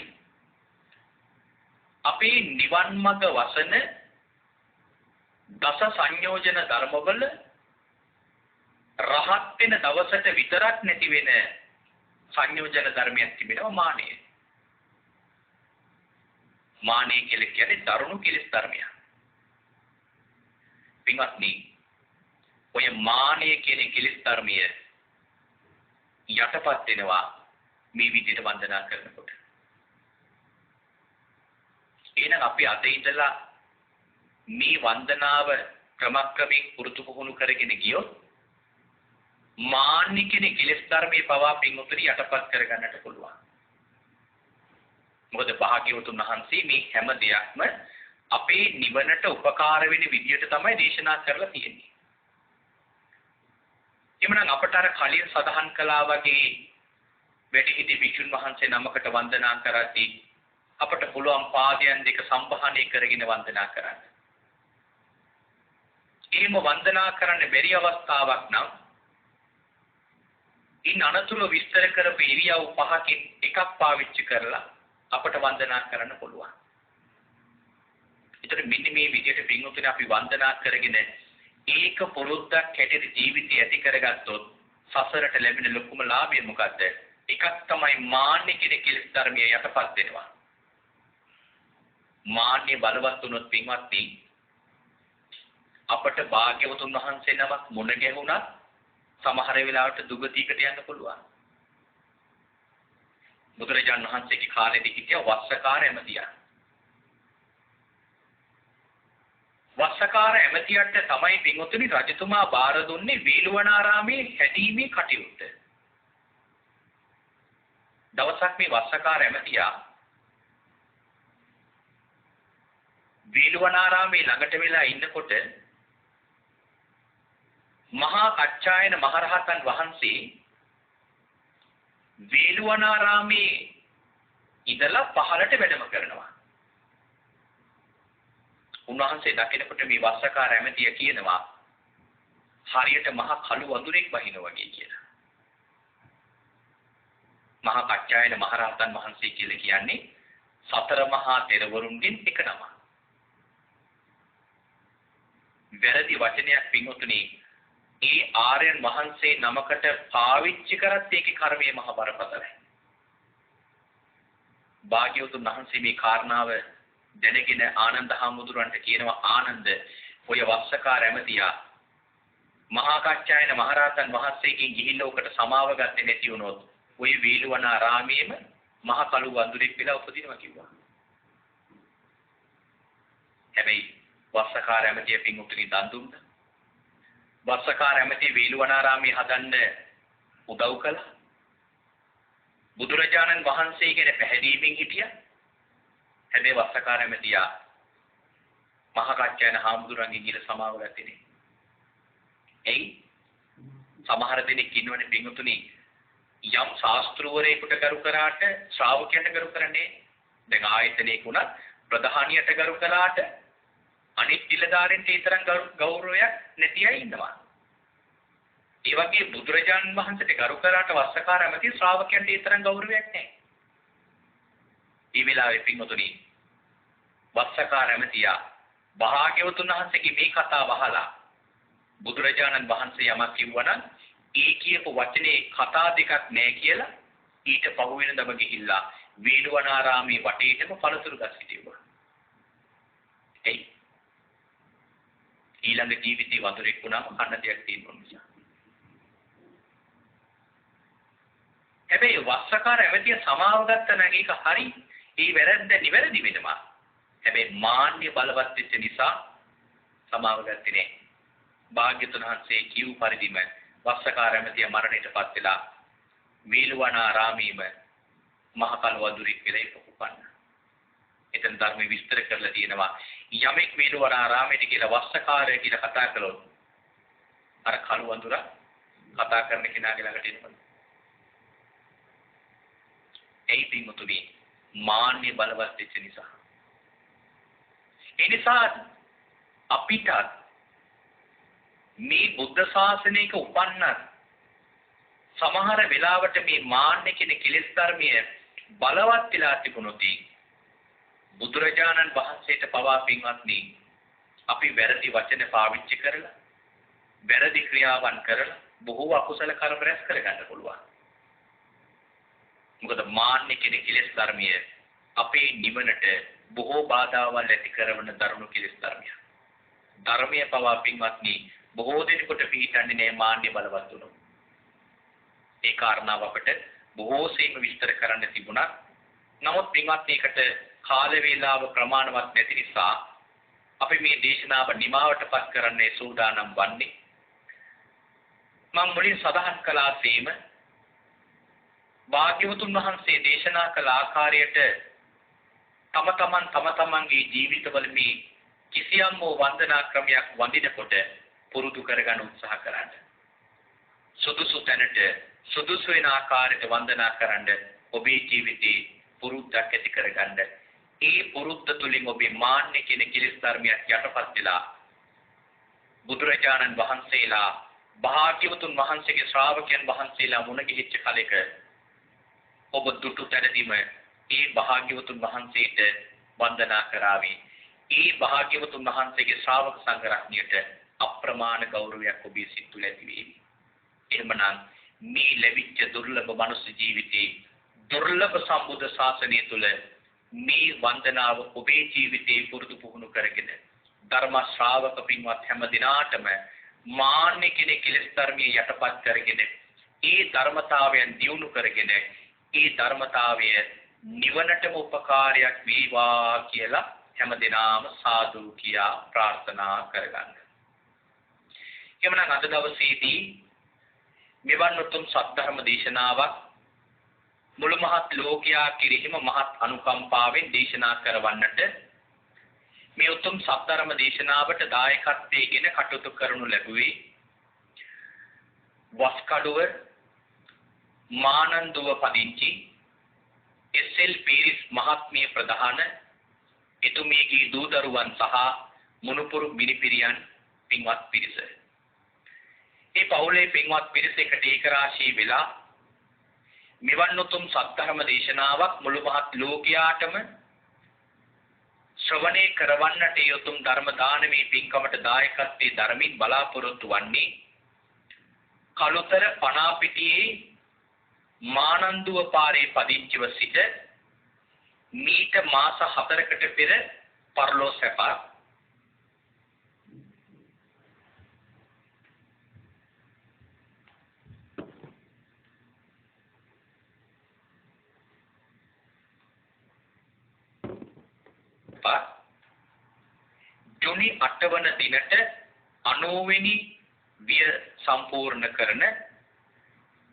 අපේ නිවන් මඟ වසන දස සංයෝජන ධර්මවල රහත් වෙන දවසට විතරක් නැති වෙන සංයෝජන ධර්මයක් තිබෙනවා මානෙ. මානෙ කියලා කියන්නේ දරුණු කිලිස් ධර්මයක්. පින්වත්නි ඔය මානෙ කියන කිලිස් ධර්මය යටපත් වෙනවා මේ විදිහට වන්දනා කරනකොට. එහෙනම් අපි අද ඉඳලා මේ වන්දනාව ක්‍රමක්‍රමයෙන් පුරුදු පුහුණු කරගෙන ගියොත් මාන්නි කියන කිලස් ධර්මයේ පවා පින්වතුනි යටපත් කරගන්නට පුළුවන්. මොකද භාග්‍යවතුන් වහන්සේ මේ හැම දෙයක්ම අපේ නිවනට උපකාර වෙන විදියට තමයි දේශනා කරලා තියෙන්නේ. එමනම් අපට අර කලින් සඳහන් කළා වගේ වැඩිහිටි භික්ෂුන් වහන්සේ නමකට වන්දනා කරද්දී අපට පුළුවන් පාදයන් දෙක සම්බහණය කරගෙන වන්දනා කරන්න. එහෙම වන්දනා කරන්න බැරි අවස්ථාවක් නම් ඉන් අනතුරු විස්තර කරපු ඉරියව් පහකින් එකක් පාවිච්චි කරලා අපට වන්දනා කරන්න පුළුවන්. ඒතර මෙන්න මේ විදිහට පින්වතුනි අපි වන්දනා කරගෙන ඒක පුරුද්දක් හැටියට ජීවිතය ඇති කරගත්තොත් සසරට ලැබෙන ලොකුම ලාභය මොකද්ද? එකක් තමයි මාන්නේ කියන කිලිස් ධර්මය යටපත් වෙනවා. මාන්නේ බලවත් වුණොත් පින්වත්නි අපට භාග්‍යවතුන් වහන්සේ නමක් මුණ ගැහුණත් සමහර වෙලාවට දුගතියකට යන්න පුළුවන්. බුදුරජාණන් වහන්සේගේ කාලේදී හිටිය වස්සකාර ඇමතියා. වස්සකාර ඇමතියට තමයි පින්වතුනි රජතුමා බාර දුන්නේ වේළුවනාරාමේ හැදීමේ කටයුත්ත. දවසක් මේ වස්සකාර ඇමතියා වේළුවනාරාමේ ළඟට වෙලා ඉන්නකොට මහා කච්චායන මහරහතන් වහන්සේ වේළුවනාරාමේ ඉඳලා පහළට වැඩම කරනවා. උන්වහන්සේ දකිනකොට මේ වස්සකාර ඇමතිය කියනවා හරියට මහා කළු වඳුරෙක් වහින වගේ කියලා. මහා කච්චායන මහරහතන් වහන්සේ කියලා කියන්නේ සතර මහා තෙරවරුන්ගෙන් එක නමක්. වැරදි වචනයක් පින්වතුනි ඒ ආර්යයන් වහන්සේ නමකට පාවිච්චි කරත් ඒකේ කර්මයේ මහ බරපතලයි. භාග්‍යවතුන් වහන්සේ මේ කාරණාව දැනගෙන ආනන්ද හාමුදුරන්ට කියනවා ආනන්ද ඔය වස්සකාර ඇමතියා මහා කච්චායන මහරහතන් වහන්සේගෙන් ගිහිල්ලා ඔකට සමාව ගත්තේ නැති වුණොත් ඔය වේළුවනාරාමයේම මහ කළු වඳුරෙක් වෙලා උපදිනවා කිව්වා. හැබැයි වස්සකාර ඇමතිය පින්වතුනි දන් දුන්නා. වස්සකාර ඇමතිය වේළුවනාරාමයේ හදන්න උදව් කළා. බුදුරජාණන් වහන්සේ ගැන පැහැදීමෙන් හිටියා. හැබැයි වස්සකාර ඇමතියා මහා කච්චායන හාමුදුරන්ගෙන් ගිහිල්ලා සමාව ගත්තේ නේ. එයි සමහර දෙනෙක් ඉන්නවනේ පින්වතුනි යම් ශාස්ත්‍රවරයෙකුට කරු කරාට ශ්‍රාවකයන්ට කරු කරන්නේ දැන් ආයතනයක උනත් ප්‍රධානියට කරු කළාට අනිත් පිළදාරෙන්ට ඒ තරම් ගෞරවයක් නැති අය ඉන්නවා. ඒ වගේ බුදුරජාණන් වහන්සේට කරු කරාට වස්සකාර ඇමති ශ්‍රාවකයන්ට ඒ තරම් ගෞරවයක් නැහැ. මේ වෙලාවේ පින්වතුනි වස්සකාර ඇමතියා භාග්‍යවතුන් වහන්සේගේ මේ කතාව අහලා බුදුරජාණන් වහන්සේ යමක් කිව්වනම් ඒ කියපු වචනේ කතා දෙකක් නැහැ කියලා ඊට පහුවෙන දම ගිහිල්ලා වේළුවනාරාමේ වටේටම පළතුරු ගස් හිටියුවා. එයි ඊළඟ ජීවිතේ වතුරෙක් වුණාම කන්න දෙයක් තියෙන්න නිසා. හැබැයි වස්සකාර ඇමතිය සමාව ගත්ත නම් ඒක හරි ඒ වැරද්ද නිවැරදි වෙනවා. හැබැයි මාන්‍ය බලවත් වෙච්ච නිසා සමාව ගත්තේ නැහැ. භාග්‍යතුන් වහන්සේ කිව් පරිදිම වස්සකාර ඇමතිය මරණයටපත් වෙලා වේළුවනාරාමයේම මහ කළු වඳුරෙක් වෙලා උපන්නා. එතන ධර්ම විස්තර කරලා තියෙනවා යමෙක් වීරවරාරාමයට කියලා වස්සකාරය කියලා කතා කළොත් අර කළු වඳුර කතා කරන කෙනාගේ ළඟට එනවා. ඒ පින්තුනි මාන්නේ බලවත් වෙච්ච නිසා. ඒ නිසා අපිට මේ බුද්ධ ශාසනයක උපන්නත් සමහර වෙලාවට මේ මාන්නේ කියන කෙලෙස් ධර්මය බලවත් වෙලා තිබුණොත් බුදුරජාණන් වහන්සේට පවා පින්වත්නි අපි වැරදි වචන පාවිච්චි කරලා වැරදි ක්‍රියාවන් කරලා බොහෝ අකුසල කර්ම රැස් කරගන්න පුළුවන්. මොකද මාන්නේ කියන කෙලෙස් ධර්මය අපේ නිවනට බොහෝ බාධාවල් ඇති කරන දරුණු කෙලෙස් ධර්මයක්. ධර්මයේ පවා පින්වත්නි බොහෝ දෙනෙකුට පිළිටන්නේ නැහැ මාන්නේ බලවත් වුණොත්. ඒ කාරණාව අපිට බොහෝ සෙයින් විස්තර කරන්න තිබුණා. නමුත් පින්වත්නි ඒකට කාල වේලාව ප්‍රමාණවත් නැති නිසා අපි මේ දේශනාව නිමාවටපත් කරන්නයි සූදානම් වන්නේ. මම මුලින් සඳහන් කළාseම භාග්‍යවතුන් වහන්සේ දේශනා කළ ආකාරයට තම තමන්ගේ ජීවිතවල මේ කිසියම් වූ වන්දනා ක්‍රමයක් වඳිනකොට පුරුදු කරගන්න උත්සාහ කරන්න. සුදුසු තැනට සුදුසු වෙන ආකාරයට වන්දනා කරන්න ඔබේ ජීවිතේ පුරුද්දක් ඇති කරගන්න. ඒ පුරුද්ද තුලින් ඔබේ මාන්නේ කියන කිලිස් ධර්මයක් යටපත් වෙලා බුදුරජාණන් වහන්සේලා භාග්‍යවතුන් වහන්සේගේ ශ්‍රාවකයන් වහන්සේලා මුණ ගැහිච්ච කලෙක ඔබ දුටු තැනදීම ඒ භාග්‍යවතුන් වහන්සේට වන්දනා කරાવી. ඒ භාග්‍යවතුන් වහන්සේගේ ශ්‍රාවක සංඝ රත්නයට අප්‍රමාණ ගෞරවයක් ඔබේ සිත් තුළ ඇති වේවි. එහෙමනම් මේ ලැබිච්ච දුර්ලභ මනුස්ස ජීවිතේ දුර්ලභ සම්බුද්ධ ශාසනය තුළ මේ වන්දනාව ඔබේ ජීවිතේ පුරුදු පුහුණු කරගෙන ධර්ම ශ්‍රාවක පින්වත් හැම දිනාටම මාන්නේ කියන කෙලෙස් ධර්මයේ යටපත් කරගෙන ඒ ධර්මතාවයන් දියුණු කරගෙන ඒ ධර්මතාවය නිවනටම උපකාරයක් වේවා කියලා හැම දිනාම සාදු කියා ප්‍රාර්ථනා කරගන්න. එhmenan අද දවසේදී මෙවන් උතුම් සත්‍ය දේශනාවක් මුළු මහත් ලෝකයා කෙරෙහිම මහත් අනුකම්පාවෙන් දේශනා කරවන්නට මේ උතුම් සත්‍ය දේශනාවට දායකත්වයෙන් කටයුතු කරනු ලැබුවේ වස්කඩුව මානන්දුව පදිංචි එස්.එල්. පීරිස් මහත්මිය ප්‍රධාන එතුමියගේ දූ දරුවන් සහ මුණුපුරු මිනිපිරියන් පින්වත් පිරිස. මේ පවුලේ පින්වත් පිරිස එකට ඒකරාශී වෙලා මෙවන් උතුම් සත්‍ය දේශනාවක් මුළු මහත් ලෝකයාටම ශ්‍රවණය කරවන්නට යොතුම් ධර්ම දානමේ පින්කමට දායකත්වයේ ධර්මින් බලාපොරොත්තු වන්නේ කලුතර පනාපිටියේ මානන්දුව පාරේ පදිංචිව සිට මීට මාස 4කට පෙර පරලෝ සැප ජුනි 8 වන දිනට 90 වෙනි විය සම්පූර්ණ කරන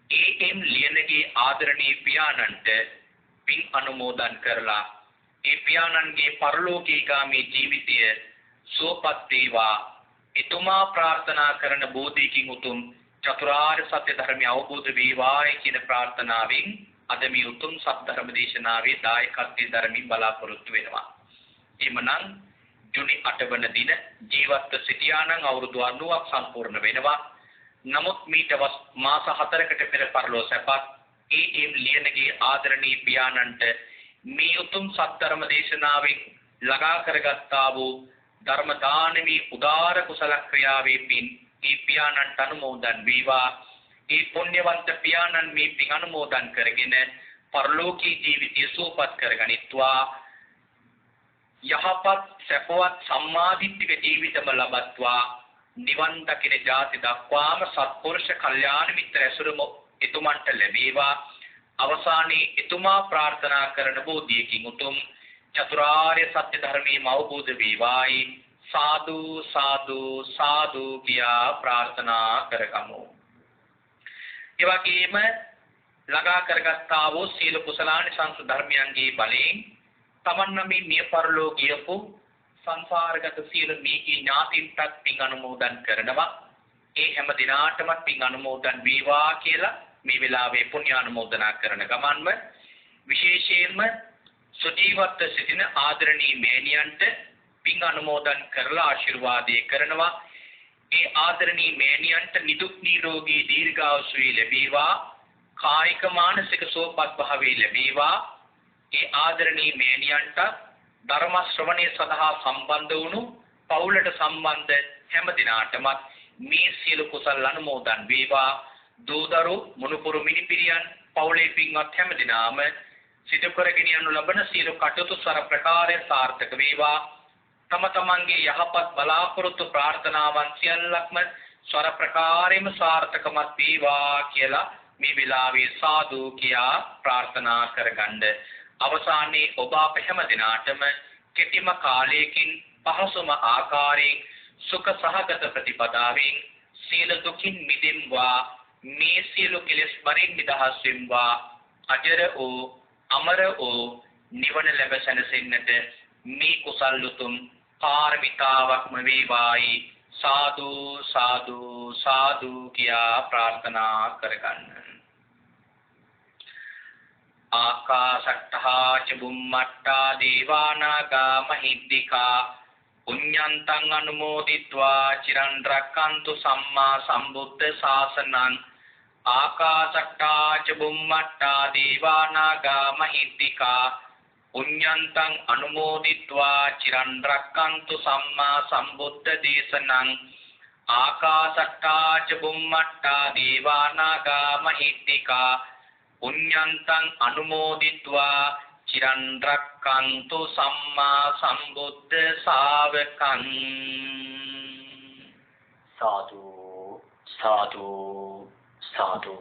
ඒ.එම්. ලියනගේ ආදරණීය පියාණන්ට පින් අනුමෝදන් කරලා ඒ පියාණන්ගේ පරලෝකීගාමී ජීවිතය සුවපත් වේවා එතුමා ප්‍රාර්ථනා කරන බෝධිකින් උතුම් චතුරාර්ය සත්‍ය ධර්මය අවබෝධ වේවායි කියන ප්‍රාර්ථනාවෙන් අද මේ උතුම් සත්‍ය ධර්ම දේශනාවේ දායකත්වයේ ධර්මින් බලාපොරොත්තු වෙනවා. එමනම් ජුනි 8 වන දින ජීවත්ව සිටියා නම් අවුරුදු 90ක් සම්පූර්ණ වෙනවා. නමුත් මීට මාස 4කට පෙර පරලෝ සැපත් ඒ.එම්. ලියනගේ ආදරණීය පියාණන්ට මේ උතුම් සත්‍ය දේශනාවෙන් ළඟා කරගත්තා වූ ධර්ම දානමේ උදාර කුසල ක්‍රියාවේ පින් ඒ පියාණන්ට අනුමෝදන් වේවා. ඒ පුණ්‍යවන්ත පියාණන් මේ පින් අනුමෝදන් කරගෙන පරලෝකී ජීවිතය සුවපත් කරගනිත්වා. යහපත් සැපවත් සම්මාදිට්ඨික ජීවිතම ලබත්වා. නිවන් දකින ජාති දක්වාම සත්පුරුෂ කල්යාණ මිත්‍ර ඇසුරම එතුමන්ට ලැබේවා. අවසානයේ එතුමා ප්‍රාර්ථනා කරන බෝධියකින් උතුම් චතුරාර්ය සත්‍ය ධර්මයේ අවබෝධ වේවායි. සාදු සාදු සාදු කියා ප්‍රාර්ථනා කරගමු. ඒ වගේම ළඟා කරගත්තා වූ සීල කුසලානි සංස ධර්මයන්ගේ බලයෙන් තමන් නම් මිය පරලෝ ගියපු සංසාරගත සියලු මේකී ඥාතින්ටත් පින් අනුමෝදන් කරනවා. ඒ හැම දිනාටම පින් අනුමෝදන් වේවා කියලා මේ වෙලාවේ පුණ්‍ය අනුමෝදනා කරන ගමන්ම විශේෂයෙන්ම සුජීවත්ව සිටින ආදරණීය මෑණියන්ට පින් අනුමෝදන් කරලා ආශිර්වාදේ කරනවා. ඒ ආදරණීය මෑණියන්ට නිදුක් නිරෝගී දීර්ඝායුෂ ලැබේවා. කායික මානසික සුවපත් භාවය ලැබේවා. ඒ ආදරණීය මෑණියන්ට ධර්ම ශ්‍රවණය සඳහා සම්බන්ධ වුණු පවුලට සම්බන්ධ හැම දිනාටම මේ සියලු කුසල් අනුමෝදන් වේවා. දූදරු මුණුපුරු මිනිපිරියන් පවුලේ පින්වත් හැම දිනාම සිදු කරගෙන යනු ලබන සියලු කටයුතු සර ප්‍රකාරයෙන් සාර්ථක වේවා. තම තමන්ගේ යහපත් බලාපොරොත්තු ප්‍රාර්ථනාවන් සියල්ලක්ම ස්වර ප්‍රකාරයෙන්ම සාර්ථකමත් වේවා කියලා මේ වෙලාවේ සාදු කියා ප්‍රාර්ථනා කරගන්න. අවසානයේ ඔබ අප හැම දිනාටම කෙටිම කාලයකින් පහසුම ආකාරයෙන් සුඛ සහගත ප්‍රතිපදාවෙන් සීල දුකින් මිදෙම්වා. මේ සියලු කෙලෙස් වලින් නිදහස් වෙම්වා. අජර වූ අමර වූ නිවන ලැබ සැනසෙන්නට මේ කුසල් උතුම් පාරමිතාවක්ම වේවායි සාදු සාදු සාදු කියා ප්‍රාර්ථනා කරගන්න. ආකාශට්ඨා ච බුම්මට්ඨා දේවානාගා මහිද්దికා පුඤ්ඤන්තං අනුමෝදිත්වා චිරන් රැක්කන්තු සම්මා සම්බුද්ධ ශාසනං. ආකාශට්ඨා ච බුම්මට්ඨා දේවානාගා මහිද්దికා පුඤ්ඤන්තං අනුමෝදිත්වා චිරන් රැක්කන්තු සම්මා සම්බුද්ධ දේශනං. ආකාශට්ඨා ච බුම්මට්ඨා දේවානාගා මහිද්దికා පුඤ්ඤන්තං අනුමෝදිත්වා චිරන් රැක්කන්තු සම්මා සම්බුද්ධ ශාවකං. සාදු සාදු සාදු.